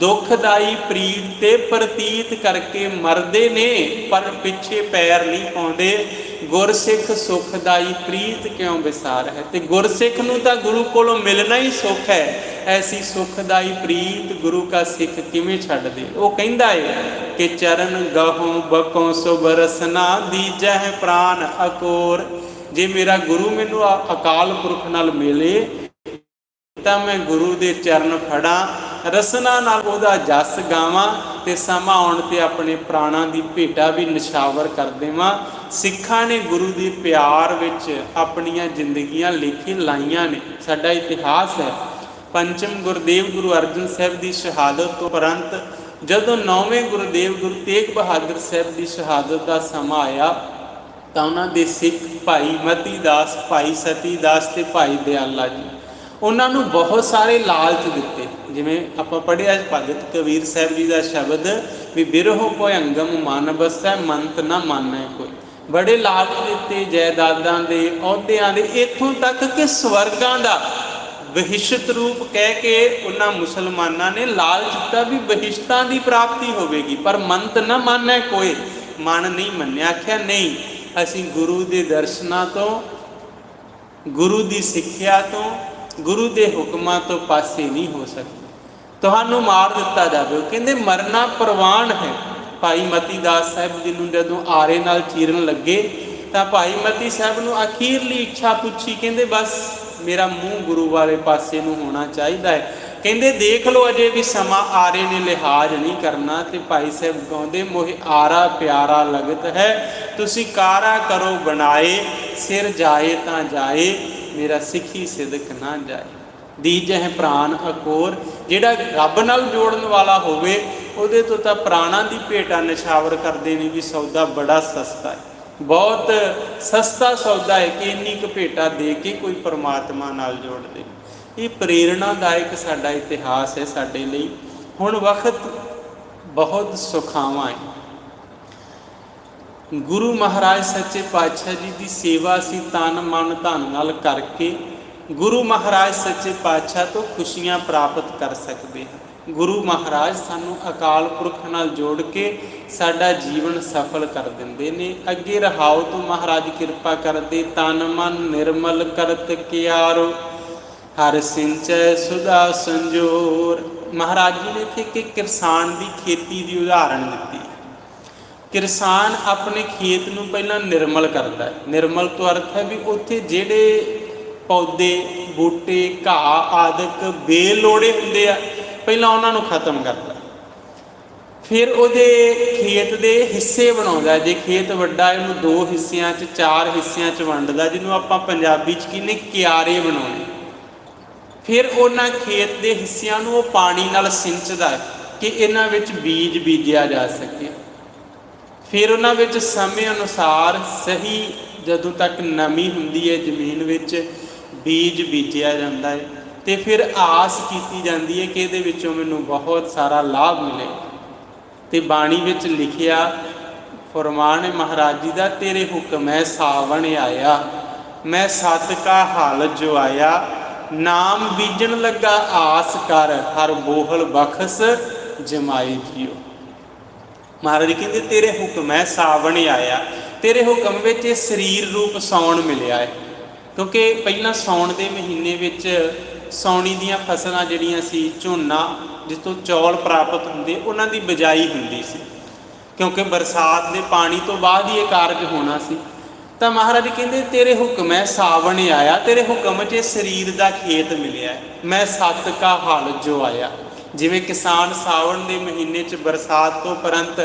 ਦੁਖਦਾਈ ਪ੍ਰੀਤ ਤੇ ਪ੍ਰਤੀਤ ਕਰਕੇ ਮਰਦੇ ਨੇ, ਪਰ ਪਿੱਛੇ ਪੈਰ ਨਹੀਂ ਪਾਉਂਦੇ। ਗੁਰਸਿੱਖ ਸੁਖਦਾਈ ਪ੍ਰੀਤ ਕਿਉਂ ਵਿਸਾਰ ਹੈ। ਤੇ ਗੁਰਸਿੱਖ ਨੂੰ ਤਾਂ ਗੁਰੂ ਕੋਲੋਂ ਮਿਲਣਾ ਹੀ ਸੁੱਖ ਹੈ, ਐਸੀ ਸੁਖਦਾਈ ਪ੍ਰੀਤ ਗੁਰੂ ਕਾ ਸਿੱਖ ਕਿਵੇਂ ਛੱਡ ਦੇ। ਉਹ ਕਹਿੰਦਾ ਹੈ ਕਿ ਚਰਨ ਗਹੋਂ ਬਕੋਂ ਸੁਭ ਰਸਨਾ ਦੀਜਹਿ ਪ੍ਰਾਨ ਅਕੋਰ। ਜੇ ਮੇਰਾ ਗੁਰੂ ਮੈਨੂੰ ਅਕਾਲ ਪੁਰਖ ਨਾਲ ਮਿਲੇ ਤਾਂ ਮੈਂ ਗੁਰੂ ਦੇ ਚਰਨ ਫੜਾਂ, ਰਸਨਾ ਨਾਲ ਉਹਦਾ ਜਸ ਗਾਵਾਂ ਤੇ ਸਮਾਂ ਆਉਣ ਤੇ ਆਪਣੇ ਪ੍ਰਾਣਾਂ ਦੀ ਭੇਟਾ ਵੀ ਨਿਸ਼ਾਵਰ ਕਰ ਦੇਵਾਂ। ਸਿੱਖਾਂ ਨੇ ਗੁਰੂ ਦੇ ਪਿਆਰ ਵਿੱਚ ਆਪਣੀਆਂ ਜ਼ਿੰਦਗੀਆਂ ਲਿਖੀ ਲਾਈਆਂ ਨੇ। ਸਾਡਾ ਇਤਿਹਾਸ ਹੈ, ਪੰਚਮ ਗੁਰਦੇਵ ਗੁਰੂ ਅਰਜਨ ਸਾਹਿਬ ਦੀ ਸ਼ਹਾਦਤ ਤੋਂ ਉਪਰੰਤ ਜਦੋਂ 9ਵੇਂ ਗੁਰਦੇਵ ਗੁਰੂ ਤੇਗ ਬਹਾਦਰ ਸਾਹਿਬ ਦੀ ਸ਼ਹਾਦਤ ਦਾ ਸਮਾਂ ਆਇਆ ਤਾਂ ਉਹਨਾਂ ਦੇ ਸਿੱਖ ਭਾਈ ਮਤੀ ਦਾਸ, ਭਾਈ ਸਤੀ ਦਾਸ ਤੇ ਭਾਈ ਦਿਆਲਾ ਜੀ, ਉਹਨਾਂ ਨੂੰ ਬਹੁਤ ਸਾਰੇ ਲਾਲਚ ਦਿੱਤੇ। ਜਿਵੇਂ ਆਪਾਂ ਪੜ੍ਹਿਆ ਭਗਤ ਕਬੀਰ ਸਾਹਿਬ ਜੀ ਦਾ ਸ਼ਬਦ ਵੀ ਬਿਰਹੋ ਭਯੰਗਮ ਮਨ ਬਸੈ ਮੰਤ ਨਾ ਮਾਨੈ ਕੋਈ। ਬੜੇ ਲਾਲਚ ਦਿੱਤੇ ਜਾਇਦਾਦਾਂ ਦੇ, ਅਹੁਦਿਆਂ ਦੇ, ਇੱਥੋਂ ਤੱਕ ਕਿ ਸਵਰਗਾਂ ਦਾ ਬਹਿਸ਼ਤ ਰੂਪ ਕਹਿ ਕੇ ਉਹਨਾਂ ਮੁਸਲਮਾਨਾਂ ਨੇ ਲਾਲਚ ਦਿੱਤਾ ਵੀ ਬਹਿਸ਼ਤਾਂ ਦੀ ਪ੍ਰਾਪਤੀ ਹੋਵੇਗੀ, ਪਰ ਮੰਤ ਨਾ ਮਾਨੈ ਕੋਈ। ਮਨ ਨਹੀਂ ਮੰਨਿਆ, ਆਖਿਆ ਨਹੀਂ, ਅਸੀਂ ਗੁਰੂ ਦੇ ਦਰਸ਼ਨਾਂ ਤੋਂ, ਗੁਰੂ ਦੀ ਸਿੱਖਿਆ ਤੋਂ, ਗੁਰੂ ਦੇ ਹੁਕਮਾਂ ਤੋਂ ਪਾਸੇ ਨਹੀਂ ਹੋ ਸਕਦੇ, ਤੁਹਾਨੂੰ ਮਾਰ ਦਿੱਤਾ ਜਾਵੇ। ਉਹ ਕਹਿੰਦੇ ਮਰਨਾ ਪ੍ਰਵਾਨ ਹੈ। ਭਾਈ ਮਤੀ ਦਾਸ ਸਾਹਿਬ ਜੀ ਨੂੰ ਜਦੋਂ ਆਰੇ ਨਾਲ ਚੀਰਨ ਲੱਗੇ ਤਾਂ ਭਾਈ ਮਤੀ ਸਾਹਿਬ ਨੂੰ ਅਖੀਰਲੀ ਇੱਛਾ ਪੁੱਛੀ, ਕਹਿੰਦੇ ਬਸ ਮੇਰਾ ਮੂੰਹ ਗੁਰੂ ਵਾਲੇ ਪਾਸੇ ਨੂੰ ਹੋਣਾ ਚਾਹੀਦਾ ਹੈ। ਕਹਿੰਦੇ ਦੇਖ ਲਓ ਅਜੇ ਵੀ ਸਮਾਂ ਆਰੇ ਨੇ ਲਿਹਾਜ਼ ਨਹੀਂ ਕਰਨਾ। ਤੇ ਭਾਈ ਸਾਹਿਬ ਗਾਉਂਦੇ, ਮੋਹਿ ਆਰਾ ਪਿਆਰਾ ਲਗਤ ਹੈ, ਤੁਸੀਂ ਕਾਰਾ ਕਰੋ ਬਣਾਏ, ਸਿਰ ਜਾਏ ਤਾਂ ਜਾਏ, ਮੇਰਾ ਸਿੱਖੀ ਸਿਦਕ ਨਾ ਜਾਏ। ਦੀਜਹਿ ਪ੍ਰਾਨ ਅਕੋਰ, ਜਿਹੜਾ ਰੱਬ ਨਾਲ ਜੋੜਨ ਵਾਲਾ ਹੋਵੇ ਉਹਦੇ ਤੋਂ ਤਾਂ ਪ੍ਰਾਣਾਂ ਦੀ ਭੇਟਾ ਨਿਸ਼ਾਵਰ ਕਰਦੇ ਨੇ ਵੀ ਸੌਦਾ ਬੜਾ ਸਸਤਾ ਹੈ, ਬਹੁਤ ਸਸਤਾ ਸੌਦਾ ਹੈ ਕਿ ਇੰਨੀ ਕੁ ਭੇਟਾ ਦੇ ਕੇ ਕੋਈ ਪਰਮਾਤਮਾ ਨਾਲ ਜੋੜ ਦੇ। ਇਹ ਪ੍ਰੇਰਨਾਦਾਇਕ ਸਾਡਾ ਇਤਿਹਾਸ ਹੈ ਸਾਡੇ ਲਈ। ਹੁਣ ਵਕਤ ਬਹੁਤ ਸੁਖਾਵਾਂ ਹੈ। ਗੁਰੂ ਮਹਾਰਾਜ ਸੱਚੇ ਪਾਤਸ਼ਾਹ ਜੀ ਦੀ ਸੇਵਾ ਅਸੀਂ ਤਨ ਮਨ ਧਨ ਨਾਲ ਕਰਕੇ ਗੁਰੂ ਮਹਾਰਾਜ ਸੱਚੇ ਪਾਤਸ਼ਾਹ ਤੋਂ ਖੁਸ਼ੀਆਂ ਪ੍ਰਾਪਤ ਕਰ ਸਕਦੇ ਹਾਂ। ਗੁਰੂ ਮਹਾਰਾਜ ਸਾਨੂੰ ਅਕਾਲ ਪੁਰਖ ਨਾਲ ਜੋੜ ਕੇ ਸਾਡਾ ਜੀਵਨ ਸਫਲ ਕਰ ਦਿੰਦੇ ਨੇ। ਅੱਗੇ ਰਹਾਉ ਤੋਂ ਮਹਾਰਾਜ ਕਿਰਪਾ ਕਰਦੇ, ਤਨ ਮਨ ਨਿਰਮਲ ਕਰਤ ਕਿਆਰੋ ਹਰ ਸਿੰਚੈ ਸੁਦਾ ਸੰਜੋਰ। ਮਹਾਰਾਜ ਜੀ ਨੇ ਇੱਥੇ ਕਿ ਕਿਰਸਾਨ ਦੀ ਖੇਤੀ ਦੀ ਉਦਾਹਰਣ ਦਿੱਤੀ। ਕਿਰਸਾਨ ਆਪਣੇ ਖੇਤ ਨੂੰ ਪਹਿਲਾਂ ਨਿਰਮਲ ਕਰਦਾ ਹੈ। ਨਿਰਮਲ ਤੋਂ ਅਰਥ ਹੈ ਵੀ ਉੱਥੇ ਜਿਹੜੇ ਪੌਦੇ ਬੂਟੇ ਘਾਹ ਆਦਿਕ ਬੇਲੋੜੇ ਹੁੰਦੇ ਆ, ਪਹਿਲਾਂ ਉਹਨਾਂ ਨੂੰ ਖਤਮ ਕਰਦਾ, ਫਿਰ ਉਹਦੇ ਖੇਤ ਦੇ ਹਿੱਸੇ ਬਣਾਉਂਦਾ। ਜੇ ਖੇਤ ਵੱਡਾ ਇਹਨੂੰ 2 ਹਿੱਸਿਆਂ 'ਚ 4 ਹਿੱਸਿਆਂ 'ਚ ਵੰਡਦਾ, ਜਿਹਨੂੰ ਆਪਾਂ ਪੰਜਾਬੀ 'ਚ ਕਹਿੰਦੇ ਕਿਆਰੇ ਬਣਾਉਣੇ। ਫਿਰ ਉਹਨਾਂ ਖੇਤ ਦੇ ਹਿੱਸਿਆਂ ਨੂੰ ਉਹ ਪਾਣੀ ਨਾਲ ਸਿੰਚਦਾ ਹੈ ਕਿ ਇਹਨਾਂ ਵਿੱਚ ਬੀਜ ਬੀਜਿਆ ਜਾ ਸਕੇ। ਫਿਰ ਉਹਨਾਂ ਵਿੱਚ ਸਮੇਂ ਅਨੁਸਾਰ ਸਹੀ ਜਦੋਂ ਤੱਕ ਨਮੀ ਹੁੰਦੀ ਹੈ ਜ਼ਮੀਨ ਵਿੱਚ ਬੀਜ ਬੀਜਿਆ ਜਾਂਦਾ ਹੈ ਅਤੇ ਫਿਰ ਆਸ ਕੀਤੀ ਜਾਂਦੀ ਹੈ ਕਿ ਇਹਦੇ ਵਿੱਚੋਂ ਮੈਨੂੰ ਬਹੁਤ ਸਾਰਾ ਲਾਭ ਮਿਲੇ। ਅਤੇ ਬਾਣੀ ਵਿੱਚ ਲਿਖਿਆ ਫਰਮਾਨ ਹੈ ਮਹਾਰਾਜ ਜੀ ਦਾ, ਤੇਰੇ ਹੁਕਮ ਹੈ ਸਾਵਣ ਆਇਆ, ਮੈਂ ਸਤ ਕਾ ਹਲ ਜੋ ਆਇਆ, ਨਾਮ ਬੀਜਣ ਲੱਗਾ ਆਸ ਕਰ, ਹਰ ਬੋਹਲ ਬਖਸ਼ ਜਮਾਈ ਜੀਓ। ਮਹਾਰਾਜ ਕਹਿੰਦੇ ਤੇਰੇ ਹੁਕਮ ਹੈ ਸਾਵਣ ਆਇਆ, ਤੇਰੇ ਹੁਕਮ ਵਿੱਚ ਇਹ ਸਰੀਰ ਰੂਪ ਸਾਉਣ ਮਿਲਿਆ ਹੈ। ਕਿਉਂਕਿ ਪਹਿਲਾਂ ਸਾਉਣ ਦੇ ਮਹੀਨੇ ਵਿੱਚ ਸਾਉਣੀ ਦੀਆਂ ਫਸਲਾਂ ਜਿਹੜੀਆਂ ਸੀ, ਝੋਨਾ ਜਿਸ ਤੋਂ ਚੌਲ ਪ੍ਰਾਪਤ ਹੁੰਦੇ, ਉਹਨਾਂ ਦੀ ਬਿਜਾਈ ਹੁੰਦੀ ਸੀ। ਕਿਉਂਕਿ ਬਰਸਾਤ ਦੇ ਪਾਣੀ ਤੋਂ ਬਾਅਦ ਹੀ ਇਹ ਕਾਰਜ ਹੋਣਾ ਸੀ। ਤਾਂ ਮਹਾਰਾਜ ਕਹਿੰਦੇ ਤੇਰੇ ਹੁਕਮ ਹੈ ਸਾਵਣ ਆਇਆ, ਤੇਰੇ ਹੁਕਮ 'ਚ ਸਰੀਰ ਦਾ ਖੇਤ ਮਿਲਿਆ, ਮੈਂ ਸਤ ਕਾ ਹਲ ਜੋ ਆਇਆ। ਜਿਵੇਂ ਕਿਸਾਨ ਸਾਵਣ ਦੇ ਮਹੀਨੇ 'ਚ ਬਰਸਾਤ ਤੋਂ ਉਪਰੰਤ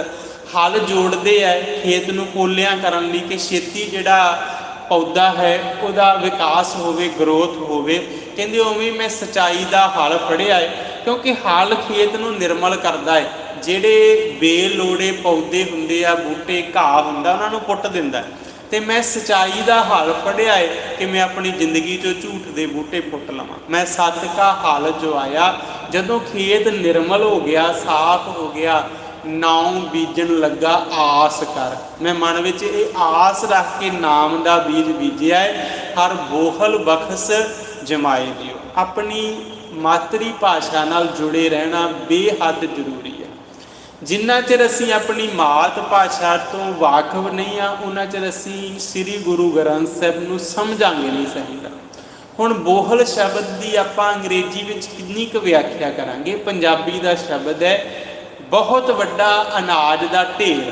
ਹਲ ਜੋੜਦੇ ਹੈ ਖੇਤ ਨੂੰ ਪੋਲਿਆਂ ਕਰਨ ਲਈ ਕਿ ਛੇਤੀ ਜਿਹੜਾ ਪੌਦਾ ਹੈ ਉਹਦਾ ਵਿਕਾਸ ਹੋਵੇ, ਗਰੋਥ ਹੋਵੇ। ਕਹਿੰਦੇ ਉਵੇਂ ਮੈਂ ਸੱਚਾਈ ਦਾ ਹਲ ਫੜਿਆ ਹੈ, ਕਿਉਂਕਿ ਹਲ ਖੇਤ ਨੂੰ ਨਿਰਮਲ ਕਰਦਾ ਹੈ। ਜਿਹੜੇ ਬੇਲੋੜੇ ਪੌਦੇ ਹੁੰਦੇ ਆ, ਬੂਟੇ ਘਾਹ ਹੁੰਦਾ, ਉਹਨਾਂ ਨੂੰ ਪੁੱਟ ਦਿੰਦਾ। ਅਤੇ ਮੈਂ ਸੱਚਾਈ ਦਾ ਹਲ ਫੜਿਆ ਹੈ ਕਿ ਮੈਂ ਆਪਣੀ ਜ਼ਿੰਦਗੀ 'ਚੋਂ ਝੂਠ ਦੇ ਬੂਟੇ ਪੁੱਟ ਲਵਾਂ। ਮੈਂ ਸਤ ਕਾ ਹਲ ਜੋ ਆਇਆ। ਜਦੋਂ ਖੇਤ ਨਿਰਮਲ ਹੋ ਗਿਆ, ਸਾਫ਼ ਹੋ ਗਿਆ, ਨਾਮ ਬੀਜਣ ਲੱਗਾ ਆਸ ਕਰ। ਮੈਂ ਮਨ ਵਿੱਚ ਇਹ ਆਸ ਰੱਖ ਕੇ ਨਾਮ ਦਾ ਬੀਜ ਬੀਜਿਆ ਹੈ, ਹਰ ਬੋਹਲ ਬਖਸ਼ ਜਮਾਏ ਦਿਓ। ਆਪਣੀ ਮਾਤਰੀ ਭਾਸ਼ਾ ਨਾਲ ਜੁੜੇ ਰਹਿਣਾ ਬੇਹੱਦ ਜ਼ਰੂਰੀ ਹੈ। ਜਿੰਨਾ ਚਿਰ ਅਸੀਂ ਆਪਣੀ ਮਾਤ ਭਾਸ਼ਾ ਤੋਂ ਵਾਕਫ ਨਹੀਂ ਹਾਂ, ਉਹਨਾਂ ਚਿਰ ਅਸੀਂ ਸ੍ਰੀ ਗੁਰੂ ਗ੍ਰੰਥ ਸਾਹਿਬ ਨੂੰ ਸਮਝਾਂਗੇ ਨਹੀਂ ਚਾਹੀਦਾ। ਹੁਣ ਬੋਹਲ ਸ਼ਬਦ ਦੀ ਆਪਾਂ ਅੰਗਰੇਜ਼ੀ ਵਿੱਚ ਕਿੰਨੀ ਕੁ ਵਿਆਖਿਆ ਕਰਾਂਗੇ। ਪੰਜਾਬੀ ਦਾ ਸ਼ਬਦ ਹੈ ਬਹੁਤ ਵੱਡਾ ਅਨਾਜ ਦਾ ਢੇਰ।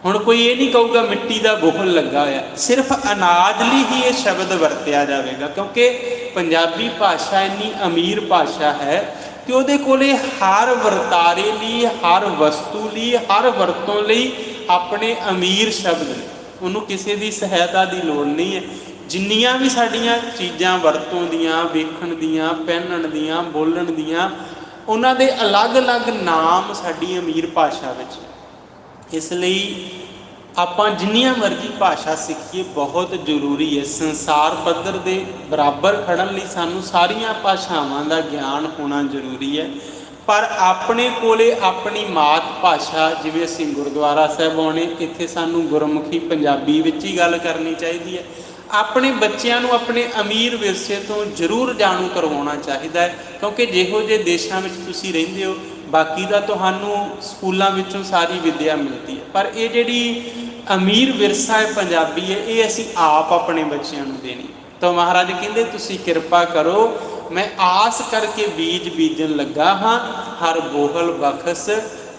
ਹੁਣ ਕੋਈ ਇਹ ਨਹੀਂ ਕਹੂਗਾ ਮਿੱਟੀ ਦਾ ਬੋਹਲ ਲੱਗਾ ਹੋਇਆ, ਸਿਰਫ ਅਨਾਜ ਲਈ ਹੀ ਇਹ ਸ਼ਬਦ ਵਰਤਿਆ ਜਾਵੇਗਾ। ਕਿਉਂਕਿ ਪੰਜਾਬੀ ਭਾਸ਼ਾ ਇੰਨੀ ਅਮੀਰ ਭਾਸ਼ਾ ਹੈ ਕਿ ਉਹਦੇ ਕੋਲੇ ਹਰ ਵਰਤਾਰੇ ਲਈ, ਹਰ ਵਸਤੂ ਲਈ, ਹਰ ਵਰਤੋਂ ਲਈ ਆਪਣੇ ਅਮੀਰ ਸ਼ਬਦ ਨੇ। ਉਹਨੂੰ ਕਿਸੇ ਦੀ ਸਹਾਇਤਾ ਦੀ ਲੋੜ ਨਹੀਂ ਹੈ। ਜਿੰਨੀਆਂ ਵੀ ਸਾਡੀਆਂ ਚੀਜ਼ਾਂ ਵਰਤੋਂ ਦੀਆਂ, ਵੇਖਣ ਦੀਆਂ, ਪਹਿਨਣ ਦੀਆਂ, ਬੋਲਣ ਦੀਆਂ, ਉਹਨਾਂ ਦੇ ਅਲੱਗ-ਅਲੱਗ ਨਾਮ ਸਾਡੀ ਅਮੀਰ ਭਾਸ਼ਾ ਵਿੱਚ। ਇਸ ਲਈ ਆਪਾਂ ਜਿੰਨੀਆਂ ਮਰਜ਼ੀ ਭਾਸ਼ਾ ਸਿੱਖੀਏ ਬਹੁਤ ਜ਼ਰੂਰੀ ਹੈ। ਸੰਸਾਰ ਪੱਧਰ ਦੇ ਬਰਾਬਰ ਖੜ੍ਹਨ ਲਈ ਸਾਨੂੰ ਸਾਰੀਆਂ ਭਾਸ਼ਾਵਾਂ ਦਾ ਗਿਆਨ ਹੋਣਾ ਜ਼ਰੂਰੀ ਹੈ। ਪਰ ਆਪਣੇ ਕੋਲੇ ਆਪਣੀ ਮਾਤ ਭਾਸ਼ਾ, ਜਿਵੇਂ ਅਸੀਂ ਗੁਰਦੁਆਰਾ ਸਾਹਿਬ ਆਉਣੇ, ਇੱਥੇ ਸਾਨੂੰ ਗੁਰਮੁਖੀ ਪੰਜਾਬੀ ਵਿੱਚ ਹੀ ਗੱਲ ਕਰਨੀ ਚਾਹੀਦੀ ਹੈ। ਆਪਣੇ ਬੱਚਿਆਂ ਨੂੰ ਆਪਣੇ ਅਮੀਰ ਵਿਰਸੇ ਤੋਂ ਜ਼ਰੂਰ ਜਾਣੂ ਕਰਵਾਉਣਾ ਚਾਹੀਦਾ ਹੈ। ਕਿਉਂਕਿ ਜਿਹੋ ਜਿਹੇ ਦੇਸ਼ਾਂ ਵਿੱਚ ਤੁਸੀਂ ਰਹਿੰਦੇ ਹੋ, ਬਾਕੀ ਦਾ ਤੁਹਾਨੂੰ ਸਕੂਲਾਂ ਵਿੱਚੋਂ ਸਾਰੀ ਵਿੱਦਿਆ ਮਿਲਦੀ ਹੈ, ਪਰ ਇਹ ਜਿਹੜੀ ਅਮੀਰ ਵਿਰਸਾ ਹੈ ਪੰਜਾਬੀ ਹੈ, ਇਹ ਅਸੀਂ ਆਪ ਆਪਣੇ ਬੱਚਿਆਂ ਨੂੰ ਦੇਣੀ। ਤਾਂ ਮਹਾਰਾਜ ਕਹਿੰਦੇ ਤੁਸੀਂ ਕਿਰਪਾ ਕਰੋ, ਮੈਂ ਆਸ ਕਰਕੇ ਬੀਜ ਬੀਜਣ ਲੱਗਾ ਹਾਂ, ਹਰ ਬੋਹਲ ਬਖਸ਼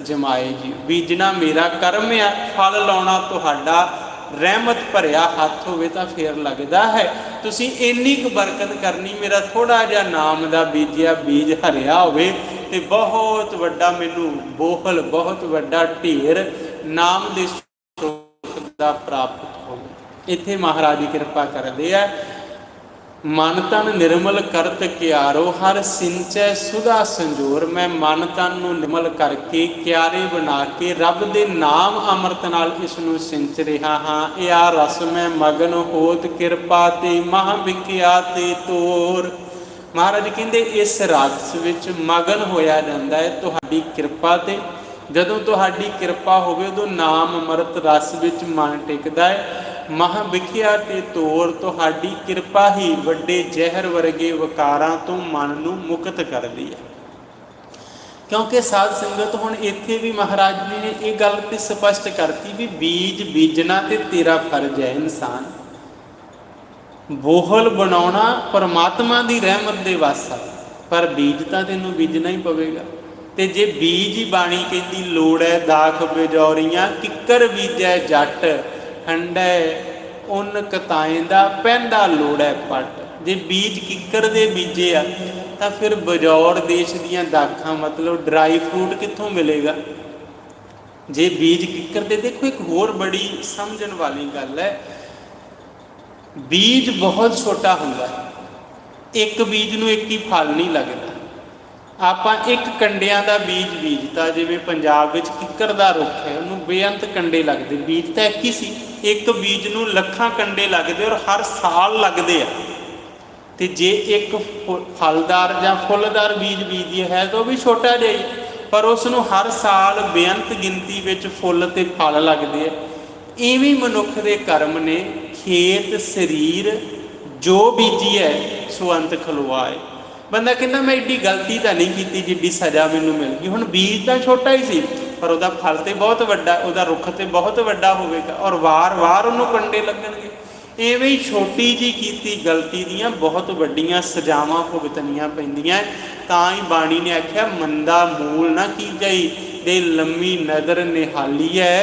ਜਮਾਏ ਜੀ। ਬੀਜਣਾ ਮੇਰਾ ਕਰਮ ਆ, ਫਲ ਲਾਉਣਾ ਤੁਹਾਡਾ। ਰਹਿਮਤ ਭਰਿਆ ਹੱਥ ਹੋਵੇ ਤਾਂ ਫੇਰ ਲੱਗਦਾ ਹੈ। ਤੁਸੀਂ ਇੰਨੀ ਕੁ ਬਰਕਤ ਕਰਨੀ, ਮੇਰਾ ਥੋੜ੍ਹਾ ਜਿਹਾ ਨਾਮ ਦਾ ਬੀਜਿਆ ਬੀਜ ਹਰਿਆ ਹੋਵੇ ਅਤੇ ਬਹੁਤ ਵੱਡਾ ਮੈਨੂੰ ਬੋਹਲ, ਬਹੁਤ ਵੱਡਾ ਢੇਰ ਨਾਮ ਦੇ ਸੁੱਖ ਦਾ ਪ੍ਰਾਪਤ ਹੋਵੇ। ਇੱਥੇ ਮਹਾਰਾਜ ਦੀ ਕਿਰਪਾ ਕਰਦੇ ਆ। ਮਨ ਤਨ ਨਿਰਮਲ ਕਰਤ ਕਿਆਰੋ, ਹਰ ਸਿੰਚੈ ਸੁਦਾ ਸੰਜੋਰ। ਮੈਂ ਮਨ ਤਨ ਨੂੰ ਨਿਰਮਲ ਕਰਕੇ ਕਿਆਰੇ ਬਣਾ ਕੇ ਰੱਬ ਦੇ ਨਾਮ ਅੰਮ੍ਰਿਤ ਨਾਲ ਇਸ ਨੂੰ ਸਿੰਚ ਰਿਹਾ ਹਾਂ। ਇਹ ਆ ਰਸ ਮੈਂ ਮਗਨ ਹੋਤ, ਕਿਰਪਾ ਤੇ ਮਹਾਂ ਵਿਕਿਆ ਤੇ ਤੋਰ। महाराज कहते इस रागस विच मगन होया जाता है तुहाडी किरपा ते। जदों तुहाडी किरपा होवे उदों नाम अमृत रस विच मन टिकदा है। महा विखिया ते तोर तुहाडी किरपा ही वड्डे जहर वर्गे विकारां तो मन नूं मुक्त करदी है। क्योंकि साध संगत हुण इत्थे भी महाराज जी ने ये गल ते स्पष्ट करती भी बीज बीजना ते तेरा फर्ज है इंसान। बोहल बनाउणा परमात्मा दी रहमत दे वासा, पर बीज तां तैनूं बीजना ही पवेगा। ते जे बीज ही बाणी कहती लोड़ है दाख बिजौरियां किकर बीजै जट हंडै उन कताएं दा पैंदा लोड़ है पट। जे बीज किकर दे बीजे आ तो फिर बजौर देश दियां दाखां मतलब ड्राई फ्रूट कित्थों मिलेगा। जे बीज किकर दे, देखो एक होर बड़ी समझण वाली गल है, बीज बहुत छोटा हुंदा है, एक बीज नूं एक ही फल नहीं लगदा। ਆਪਾਂ एक कंडियां दा बीज बीजता, जिवें पंजाब विच किकर दा रुख है उन्होंने बेअंत कंडे लगते, बीज तो एक ही सी, एक बीज नूं लखां कंडे लगते और हर साल लगते हैं। तो जे एक फलदार या फुलदार बीज बीजिए है तो भी छोटा जिहा ही, पर उसनूं हर साल बेअंत गिनती विच फुल ते फल लगते हैं। इवें मनुख दे कर्म ने, खेत शरीर जो बीजी है सो अंत खलोआ है। बंदा कहता मैं एड्डी गलती तो नहीं की जिड्डी सज़ा मैनूं मिल गई। हुण बीज तो छोटा ही सी पर उहदा फल तो बहुत वड्डा, उहदा रुख तो बहुत वड्डा होवेगा और वार वार उहनूं कंडे लगणगे। इवें ही छोटी जी कीती गलती दियां बहुत वड्डियां सजावां भुगतनियां पैंदियां। तां ही बाणी ने आख्या मंदा मूल ना कीजई दे लम्मी नदर निहाली है,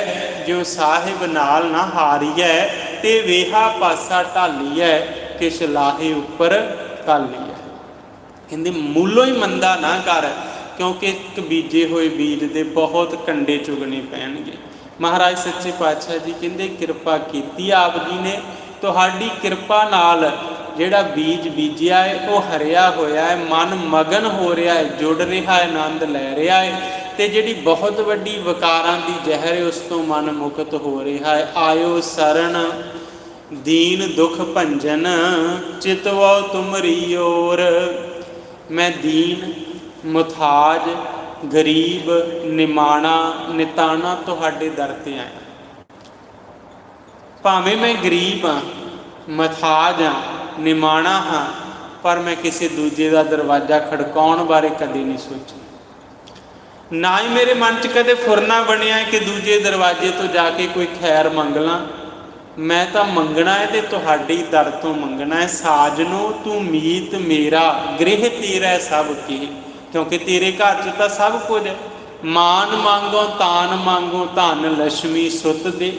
जो साहिब नाल ना हारी है ते वेहा पासा ढाली है, किश लाहे उपर काली है। कहते मूलों ही मंदा ना कर, क्योंकि एक बीजे हुए बीज के बहुत कंडे चुगने पैणगे। महाराज सच्चे पातशाह जी कहते किरपा की आप जी ने, तुहाडी किरपा नाल जिहड़ा बीज बीजिया है वह हरिया होया है, मन मगन हो रहा है, जुड़ रहा है, आनंद लै रहा है। तो जिहड़ी बहुत वड्डी विकारां दी जहर है उस तो मन मुक्त हो रहा है। आयो शरण दीन दुख भंजन चितवो तुमरी ओर। मैं दीन मुथाज गरीब निमाणा निताना तुहाडे दर ते आया। भावें मैं गरीब हाँ, मथाज हाँ, निमाणा हाँ, पर मैं किसी दूजे का दरवाजा खड़काउण बारे कदे नहीं सोचा। ना ही मेरे मन च कदे फुरना बनया कि दूजे दरवाजे तो जाके कोई खैर मंग ला। मैं तो मंगना है तो तुहाडे दर तो मंगना है। साजनो तू मीत मेरा गृह तेरा सब के, क्योंकि तेरे घर च तो सब कुछ है। मान मांगो तान मांगो धन लक्ष्मी सुत दे।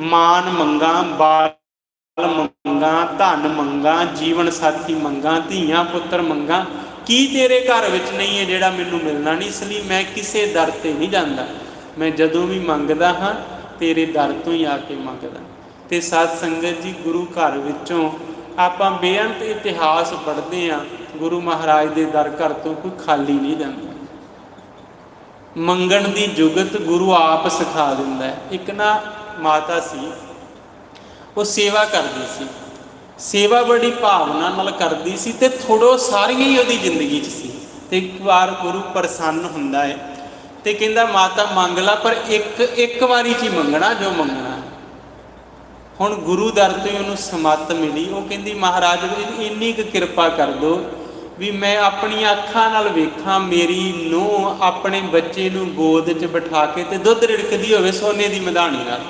मान मंगा बाल मंगा धन मंगा जीवन साथी मंगा धीआं पुत्र मंगा, की तेरे घर विच नहीं है जिहड़ा मैनूं मिलना नहीं। इसलिए मैं किसी दर ते नहीं जाता, मैं जदों भी मंगदा हाँ तेरे दर तो ही आके मंगदा। तो साध संगत जी गुरु घर विचों आपां बेअंत इतिहास पढ़ते हैं, गुरु महाराज के दर घर तो कोई खाली नहीं जाता। मंगण की जुगत गुरु आप सिखा दिंदा है। एक ना माता सी, वो सेवा करती सी, सेवा बड़ी भावना नाल करती सी ते थोड़ो सारियां ही उहदी जिंदगी च सी। ते एक बार गुरु प्रसन्न हुंदा है ते कहंदा माता मंग ला, पर एक वारी च ही मंगना जो मंगना। हुण गुरु दर तो ही उन्होंने समत मिली। वो कहती महाराज इन्नी क किरपा कर दो भी मैं अपनी अखां नाल वेखां मेरी नूंह अपने बच्चे नूं गोद च बिठा के ते दुध रिड़कदी होवे सोने की मधानी नाल।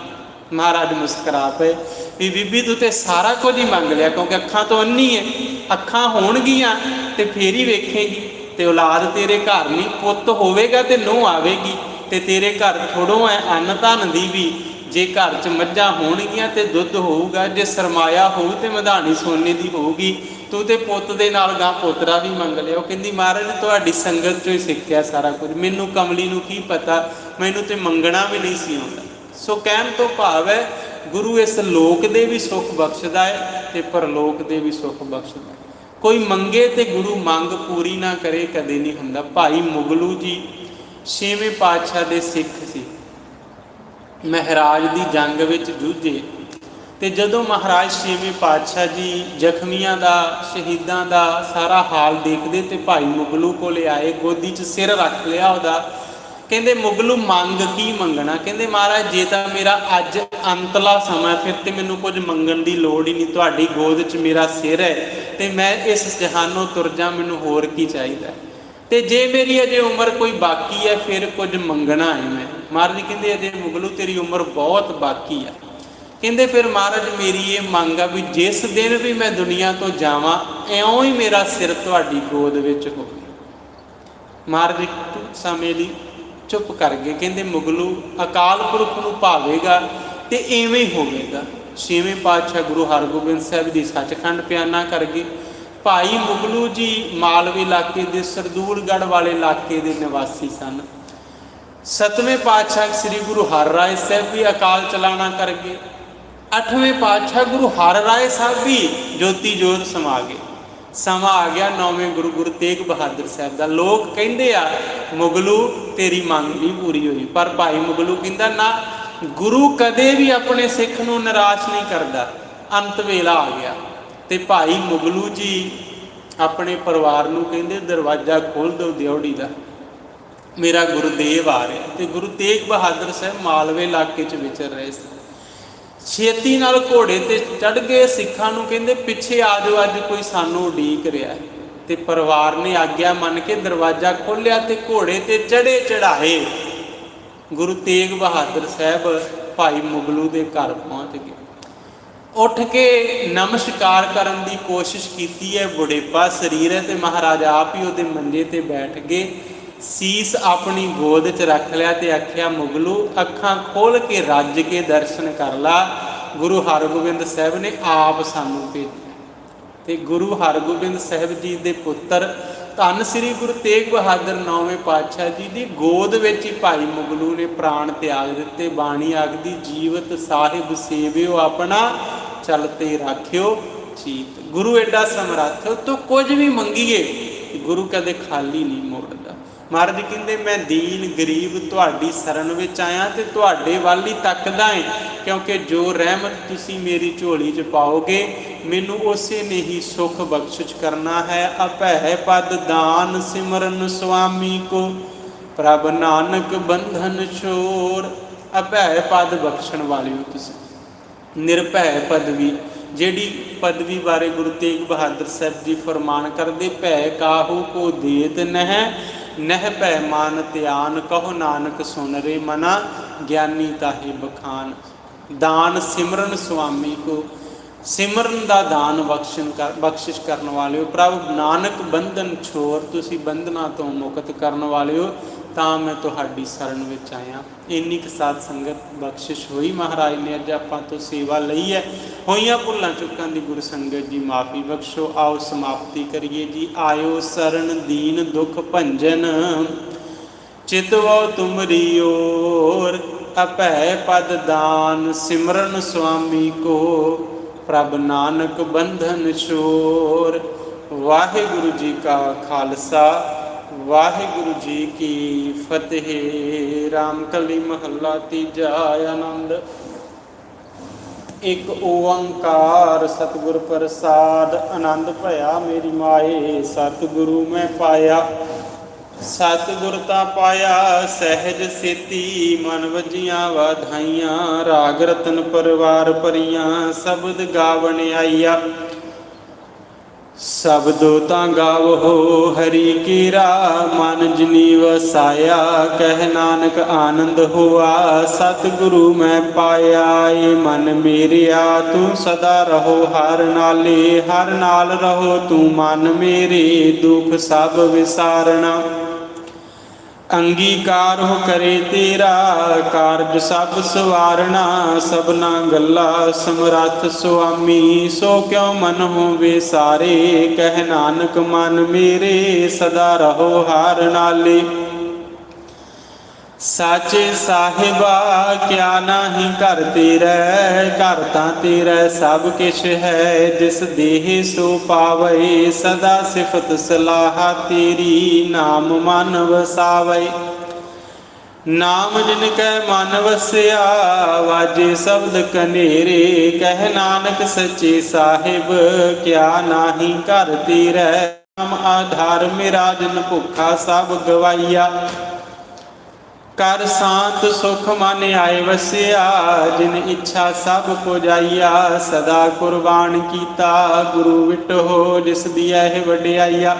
महाराज मुस्करा पे भी बीबी तू तो सारा कुछ ही मंग लिया, क्योंकि अखां तो अन्नी है, अखां होणगियां ते फेर ही वेखेगी। ते औलाद तेरे घर नहीं, पुत्त होवेगा ते नूंह आवेगी। ते तेरे घर थोड़ों है अन्न धन दी भी, जे घर च मझां होणगियां ते दुध होऊगा, जे सरमाया होऊ ते मधानी सोने की होगी। तू तो पुत्त दे नाल गां पोतरा भी मंग लिया। वो कहंदी महाराज तुहाडी संगत चों ही सिੱਖਿਆ सारा कुछ, मैनूं कमली नूं की पता, मैनूं ते मंगना भी नहीं सी आउंदा। सो कहण तो भाव है गुरु इस लोक दे भी सुख बख्शदा है ते परलोक दे भी सुख बख्शदा है। कोई मंगे ते गुरु मंग पूरी ना करे कदे नहीं हुंदा। भाई मुगलू जी 6वें पातशाह दे सिख सी, महराज दी जंग विच जूझे ਤੇ ਜਦੋਂ ਮਹਾਰਾਜ ਛੇਵੇਂ ਪਾਤਸ਼ਾਹ ਜੀ ਜ਼ਖਮੀਆਂ ਦਾ, ਸ਼ਹੀਦਾਂ ਦਾ ਸਾਰਾ ਹਾਲ ਦੇਖਦੇ ਤੇ ਭਾਈ ਮੁਗਲੂ ਕੋਲੇ ਆਏ, ਗੋਦੀ 'ਚ ਸਿਰ ਰੱਖ ਲਿਆ ਉਹਦਾ। ਕਹਿੰਦੇ ਮੁਗਲੂ ਮੰਗ ਕੀ ਮੰਗਣਾ? ਕਹਿੰਦੇ ਮਹਾਰਾਜ ਜੇ ਤਾਂ ਮੇਰਾ ਅੱਜ ਅੰਤਲਾ ਸਮਾਂ, ਫਿਰ ਤੇ ਮੈਨੂੰ ਕੁਝ ਮੰਗਣ ਦੀ ਲੋੜ ਹੀ ਨਹੀਂ, ਤੁਹਾਡੀ ਗੋਦ 'ਚ ਮੇਰਾ ਸਿਰ ਹੈ ਤੇ ਮੈਂ ਇਸ ਜਹਾਨੋਂ ਤੁਰ ਜਾ, ਮੈਨੂੰ ਹੋਰ ਕੀ ਚਾਹੀਦਾ? ਤੇ ਜੇ ਮੇਰੀ ਅਜੇ ਉਮਰ ਕੋਈ ਬਾਕੀ ਹੈ ਫਿਰ ਕੁਝ ਮੰਗਣਾ ਹੈ ਮੈਂ। ਮਹਾਰਾਜ ਕਹਿੰਦੇ ਅਜੇ ਮੁਗਲੂ ਤੇਰੀ ਉਮਰ ਬਹੁਤ ਬਾਕੀ ਆ। ਕਹਿੰਦੇ ਫਿਰ ਮਹਾਰਾਜ ਮੇਰੀ ਇਹ ਮੰਗ ਆ ਵੀ ਜਿਸ ਦਿਨ ਵੀ ਮੈਂ ਦੁਨੀਆ ਤੋਂ ਜਾਵਾਂ ਇਉਂ ਹੀ ਮੇਰਾ ਸਿਰ ਤੁਹਾਡੀ ਗੋਦ ਵਿੱਚ ਹੋਵੇ। ਮਹਾਰਾਜ ਸਮੇਂ ਲਈ ਚੁੱਪ ਕਰ ਗਏ। ਕਹਿੰਦੇ ਮੁਗਲੂ ਅਕਾਲ ਪੁਰਖ ਨੂੰ ਭਾਵੇਗਾ ਤੇ ਇਵੇਂ ਹੀ ਹੋਵੇਗਾ। ਛੇਵੇਂ ਪਾਤਸ਼ਾਹ ਗੁਰੂ ਹਰਗੋਬਿੰਦ ਸਾਹਿਬ ਦੀ ਸੱਚਖੰਡ ਪਿਆਨਾ ਕਰ ਗਏ। ਭਾਈ ਮੁਗਲੂ ਜੀ ਮਾਲਵੇ ਇਲਾਕੇ ਦੇ ਸਰਦੂਲਗੜ੍ਹ ਵਾਲੇ ਇਲਾਕੇ ਦੇ ਨਿਵਾਸੀ ਸਨ। ਸੱਤਵੇਂ ਪਾਤਸ਼ਾਹ ਸ੍ਰੀ ਗੁਰੂ ਹਰਿਰਾਏ ਸਾਹਿਬ ਵੀ ਅਕਾਲ ਚਲਾਣਾ ਕਰ ਗਏ। ਅੱਠਵੇਂ ਪਾਤਸ਼ਾਹ ਗੁਰੂ ਹਰਿਰਾਏ ਸਾਹਿਬ ਵੀ ਜੋਤੀ ਜੋਤ ਸਮਾ ਗਏ। ਸਮਾਂ ਆ ਗਿਆ ਨੌਵੇਂ ਗੁਰੂ ਤੇਗ ਬਹਾਦਰ ਸਾਹਿਬ ਦਾ। ਲੋਕ ਕਹਿੰਦੇ ਆ ਮੁਗਲੂ ਤੇਰੀ ਮੰਗ ਨਹੀਂ ਪੂਰੀ ਹੋਈ, ਪਰ ਭਾਈ ਮੁਗਲੂ ਕਹਿੰਦਾ ਨਾ, ਗੁਰੂ ਕਦੇ ਵੀ ਆਪਣੇ ਸਿੱਖ ਨੂੰ ਨਿਰਾਸ਼ ਨਹੀਂ ਕਰਦਾ। ਅੰਤ ਵੇਲਾ ਆ ਗਿਆ ਤੇ ਭਾਈ ਮੁਗਲੂ ਜੀ ਆਪਣੇ ਪਰਿਵਾਰ ਨੂੰ ਕਹਿੰਦੇ ਦਰਵਾਜ਼ਾ ਖੋਲ੍ਹ ਦਿਓ ਦਿਉੜੀ ਦਾ, ਮੇਰਾ ਗੁਰਦੇਵ ਆ ਰਿਹਾ। ਤੇ ਗੁਰੂ ਤੇਗ ਬਹਾਦਰ ਸਾਹਿਬ ਮਾਲਵੇ ਇਲਾਕੇ 'ਚ ਵਿਚਰ ਰਹੇ ਸੀ। ਛੇਤੀ ਨਾਲ ਘੋੜੇ ਤੇ ਚੜ੍ਹ ਗਏ। ਸਿੱਖਾਂ ਨੂੰ ਕਹਿੰਦੇ ਪਿੱਛੇ ਆ ਜਾਓ, ਅੱਜ ਕੋਈ ਸਾਨੂੰ ਉਡੀਕ ਰਿਹਾ। ਤੇ ਪਰਿਵਾਰ ਨੇ ਆਗਿਆ ਮੰਨ ਕੇ ਦਰਵਾਜ਼ਾ ਖੋਲ੍ਹਿਆ ਤੇ ਘੋੜੇ ਤੇ ਚੜ੍ਹੇ ਚੜ੍ਹਾਏ ਗੁਰੂ ਤੇਗ ਬਹਾਦਰ ਸਾਹਿਬ ਭਾਈ ਮੁਗਲੂ ਦੇ ਘਰ ਪਹੁੰਚ ਗਏ। ਉੱਠ ਕੇ ਨਮਸਕਾਰ ਕਰਨ ਦੀ ਕੋਸ਼ਿਸ਼ ਕੀਤੀ ਹੈ, ਬੁਢੇਪਾ ਸਰੀਰ ਹੈ ਤੇ ਮਹਾਰਾਜ ਆਪ ਹੀ ਉਹਦੇ ਮੰਜੇ ਤੇ ਬੈਠ ਗਏ, ਸੀਸ ਆਪਣੀ ਗੋਦ 'ਚ ਰੱਖ ਲਿਆ ਤੇ ਆਖਿਆ ਮੁਗਲੂ ਅੱਖਾਂ ਖੋਲ੍ਹ ਕੇ ਰੱਜ ਕੇ ਦਰਸ਼ਨ ਕਰ ਲਾ, ਗੁਰੂ ਹਰਗੋਬਿੰਦ ਸਾਹਿਬ ਨੇ ਆਪ ਸਾਨੂੰ ਭੇਜਿਆ। ਤੇ ਗੁਰੂ ਹਰਗੋਬਿੰਦ ਸਾਹਿਬ ਜੀ ਦੇ ਪੁੱਤਰ ਧੰਨ ਸ੍ਰੀ ਗੁਰੂ ਤੇਗ ਬਹਾਦਰ ਨੌਵੇਂ ਪਾਤਸ਼ਾਹ ਜੀ ਦੀ ਗੋਦ ਵਿੱਚ ਹੀ ਭਾਈ ਮੁਗਲੂ ਨੇ ਪ੍ਰਾਣ ਤਿਆਗ ਦਿੱਤੇ। ਬਾਣੀ ਆਖਦੀ ਜੀਵਤ ਸਾਹਿਬ ਸੇਵਿਓ ਆਪਣਾ, ਚਲਤੇ ਰਾਖਿਓ ਚੀਤ। ਗੁਰੂ ਐਡਾ ਸਮਰੱਥ, ਤੋਂ ਕੁਝ ਵੀ ਮੰਗੀਏ ਗੁਰੂ ਕਦੇ ਖਾਲੀ ਨਹੀਂ ਮੋੜਦਾ। ਮਹਾਰਾਜ ਕਹਿੰਦੇ ਮੈਂ ਦੀਨ ਗਰੀਬ ਤੁਹਾਡੀ ਸ਼ਰਨ ਵਿੱਚ ਆਇਆ ਤੇ ਤੁਹਾਡੇ ਵੱਲ ਹੀ ਤੱਕਦਾ ਏ, ਕਿਉਂਕਿ ਜੋ ਰਹਿਮਤ ਤੁਸੀਂ ਮੇਰੀ ਝੋਲੀ 'ਚ ਪਾਓਗੇ ਮੈਨੂੰ ਉਸੇ ਨੇ ਹੀ ਸੁਖ ਬਖਸ਼ਿਸ਼ ਕਰਨਾ ਹੈ। ਅਭੈ ਪਦ ਦਾਨ ਸਿਮਰਨ ਸੁਆਮੀ ਕੋ, ਪ੍ਰਭ ਨਾਨਕ ਬੰਧਨ ਛੋਰ। ਅਭੈ ਪਦ ਬਖਸ਼ਣ ਵਾਲਿਓ ਤੁਸੀਂ, ਨਿਰਭੈ ਪਦਵੀ, ਜਿਹੜੀ ਪਦਵੀ ਬਾਰੇ ਗੁਰੂ ਤੇਗ ਬਹਾਦਰ ਸਾਹਿਬ ਜੀ ਫਰਮਾਨ ਕਰਦੇ, ਭੈ ਕਾਹੂ ਕੋ ਦੇਤ ਨਹਿ, ਨਹਿ ਭੈ ਮਾਨ ਧਿਆਨ, ਕਹੋ ਨਾਨਕ ਸੁਨ ਰੇ ਮਨਾ, ਗਿਆਨੀ ਤਾਹੇ ਬਖਾਨ। ਦਾਨ ਸਿਮਰਨ ਸੁਆਮੀ ਕੋ, ਸਿਮਰਨ ਦਾ ਦਾਨ ਬਖਸ਼ਿਸ਼ ਕਰਨ ਵਾਲਿਓ। ਪ੍ਰਭ ਨਾਨਕ ਬੰਧਨ ਛੋਰ, ਤੁਸੀਂ ਬੰਧਨਾਂ ਤੋਂ ਮੁਕਤ ਕਰਨ ਵਾਲਿਓ, ਤਾਂ ਮੈਂ ਤੁਹਾਡੀ ਸ਼ਰਨ ਵਿੱਚ ਆਇਆ। ਇੰਨੀ ਕੁ ਸਾਧ ਸੰਗਤ ਬਖਸ਼ਿਸ਼ ਹੋਈ ਮਹਾਰਾਜ ਨੇ, ਅੱਜ ਆਪਾਂ ਤੋਂ ਸੇਵਾ ਲਈ ਹੈ। ਹੋਈਆਂ ਭੁੱਲਾਂ ਚੁੱਕਾਂ ਦੀ ਗੁਰੂ ਸੰਗਤ ਜੀ ਮਾਫੀ ਬਖਸ਼ੋ। ਆਓ ਸਮਾਪਤੀ ਕਰੀਏ ਜੀ। ਆਇਓ ਸ਼ਰਨ ਦੀਨ ਦੁਖ ਭੰਜਨ, ਚਿਤਵੋ ਤੁਮਰੀ ਓਰ। ਅਭੈ ਪਦ ਦਾਨ ਸਿਮਰਨ ਸੁਆਮੀ ਕੋ, ਪ੍ਰਭ ਨਾਨਕ ਬੰਧਨ ਛੋਰ। ਵਾਹਿਗੁਰੂ ਜੀ ਕਾ ਖਾਲਸਾ, ਵਾਹਿਗੁਰੂ ਜੀ ਕੀ ਫਤਿਹ। ਰਾਮਕਲੀ ਮਹੱਲਾ ਤੀਜਾ। ਆਨੰਦ ਇੱਕ ਓੰਕਾਰ ਸਤਿਗੁਰ ਪ੍ਰਸਾਦ। ਆਨੰਦ ਭਇਆ ਮੇਰੀ ਮਾਏ, ਸਤਿਗੁਰੂ ਮੈਂ ਪਾਇਆ। ਸਤਿਗੁਰ ਤਾਂ ਪਾਇਆ ਸਹਿਜ ਸੇਤੀ, ਮਨ ਵਜੀਆਂ ਵਾਧਾਈਆਂ। ਰਾਗ ਰਤਨ ਪਰਿਵਾਰ ਭਰੀਆਂ, ਸ਼ਬਦ ਗਾਵਣ ਆਈਆ। ਸ਼ਬਦੋ ਤਾਂ ਗਾਵੋ ਹਰੀ ਕੀਰਾ, ਮਨ ਜਿਨੀ ਵਸਾਇਆ। ਕਹਿ ਨਾਨਕ ਆਨੰਦ ਹੋਆ, ਸਤਿਗੁਰੂ ਮੈਂ ਪਾਇਆ। ਏ ਮਨ ਮੇਰਿਆ ਤੂੰ ਸਦਾ ਰਹੋ ਹਰ ਨਾਲੇ, ਹਰ ਨਾਲ ਰਹੋ ਤੂੰ ਮਨ ਮੇਰੇ। ਦੁਖ ਸਭ ਵਿਸਾਰਣਾ, ਅੰਗੀਕਾਰ ਹੋ ਕਰੇ ਤੇਰਾ। ਕਾਰਜ ਸਭ ਸਵਾਰਣਾ, ਸਭਨਾ ਗੱਲਾ ਸਮਰੱਥ ਸੁਆਮੀ। ਸੋ ਕਿਉ ਮਨ ਹੋਵੇ ਸਾਰੇ, ਕਹਿ ਨਾਨਕ ਮਨ ਮੇਰੇ। ਸਦਾ ਰਹੋ ਹਰ ਨਾਲੇ, ਸਾਚੇ ਸਾਹਿਬਾ ਕਿਆ ਨਾਹੀ ਘਰ ਤੇਰਾ। ਘਰ ਤਾਂ ਤੇਰਾ ਸਭ ਕਿਛ ਹੈ, ਜਿਸ ਦੇਹ ਸੋ ਪਾਵੇ। ਸਦਾ ਸਿਫਤ ਸਲਾਹ ਤੇਰੀ, ਨਾਮ ਮਨ ਵਸਾਵੇ। ਨਾਮ ਜਿਨ ਕੈ ਮਨ ਵਸਿਆ ਵਾਜੇ ਸ਼ਬਦ ਕਨੇਰੇ ਕਹਿ ਨਾਨਕ ਸੱਚੇ ਸਾਹਿਬ ਕਿਆ ਨਾਹੀ ਘਰ ਤੇਰੇ ਨਾਮ ਆਧਾਰ ਮੇਰਾ ਜਿਨ ਭੁੱਖਾ ਸਭ ਗਵਾਈਆ ਕਰ ਸ਼ਾਂਤ ਸੁਖ ਮਨ ਆਏ ਵਸਿਆ ਜਿਨ ਇੱਛਾ ਸਭ ਪੁਜਾਈਆ ਸਦਾ ਕੁਰਬਾਨ ਕੀਤਾ ਗੁਰੂ ਵਿਟੋ ਜਿਸ ਦੀ ਇਹ ਵਡਿਆਈਆ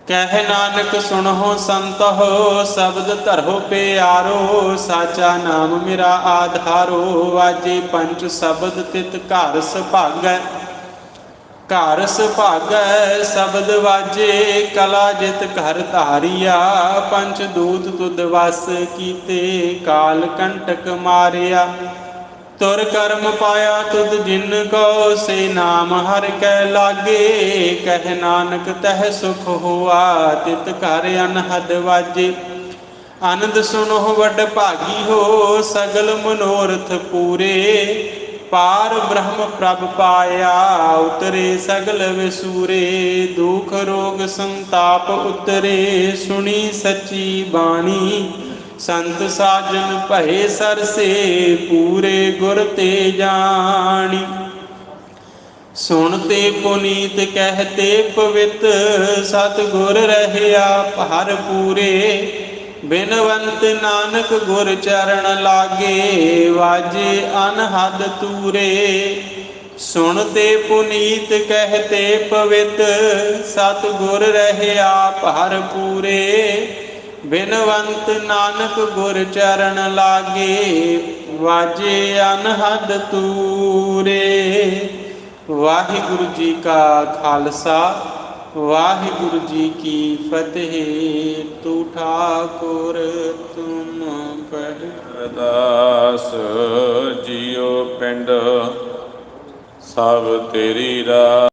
ਕਹਿ ਨਾਨਕ ਸੁਣੋ ਸੰਤੋ ਸ਼ਬਦ ਧਰੋ ਪਿਆਰੋ ਸਾਚਾ ਨਾਮ ਮੇਰਾ ਆਧਾਰੋ ਵਾਜੇ ਪੰਚ ਸ਼ਬਦ ਤਿਤ ਘਰ ਸੁਭਾਗੈ ਘਰ ਸੁਭਾਗੈ ਸ਼ਬਦ ਵਾਜੇ ਕਲਾ ਜਿਤ ਘਰ ਧਾਰੀਆ ਪੰਚ ਦੂਤ ਤੁਧ ਵਸ ਕੀਤੇ ਕਾਲ ਕੰਟਕ ਮਾਰਿਆ ਤੁਰ ਕਰਮ ਪਾਇਆ ਤੁਧ ਜਿਨ ਕੋ ਸੇ ਨਾਮ ਹਰਿ ਕੈ ਲਾਗੇ ਕਹਿ ਨਾਨਕ ਤਹਿ ਸੁਖ ਹੋਆ ਤਿਤ ਘਰ ਅਨਹਦ ਵਾਜੇ ਆਨੰਦ ਸੁਨੋ ਵੱਡ ਭਾਗੀ ਹੋ ਸਗਲ ਮਨੋਰਥ ਪੂਰੇ ਪਾਰ ਬ੍ਰਹਮ ਪ੍ਰਭ ਪਾਇਆ ਉਤਰੇ ਸਗਲ ਵਿਸੂਰੇ ਦੁਖ ਰੋਗ ਸੰਤਾਪ ਉਤਰੇ ਸੁਣੀ ਸੱਚੀ ਬਾਣੀ ਸੰਤ ਸਾਜਨ ਭਏ ਸਰਸੇ ਪੂਰੇ ਗੁਰ ਤੇ ਜਾਣੀ ਸੁਣਤੇ ਪੁਨੀਤ ਕਹਿਤੇ ਪਵਿੱਤ ਸਤ ਗੁਰ ਰਹਿਆ ਭਰ ਪੂਰੇ ਬਿਨਵੰਤ ਨਾਨਕ ਗੁਰ ਚਰਨ ਲਾਗੇ ਵਾਜੇ ਅਨਹਦ ਤੂਰੇ ਸੁਣਤੇ ਪੁਨੀਤ ਕਹਿਤੇ ਪਵਿੱਤ ਸਤ ਗੁਰ ਰਹਿਆ ਭਰ ਪੂਰੇ ਬਿਨਵੰਤ ਨਾਨਕ ਗੁਰ ਚਰਨ ਲਾਗੇ ਵਾਜੇ ਅਨਹਦ ਤੂਰੇ। ਵਾਹਿਗੁਰੂ ਜੀ ਕਾ ਖਾਲਸਾ ਵਾਹਿਗੁਰੂ ਜੀ ਕੀ ਫਤਿਹ। ਤੂੰ ਠਾਕੁਰ ਤੁਮ ਪਹਿ ਅਰਦਾਸ ਜੀਉ ਪਿੰਡ ਸਭ ਤੇਰੀ ਰਾ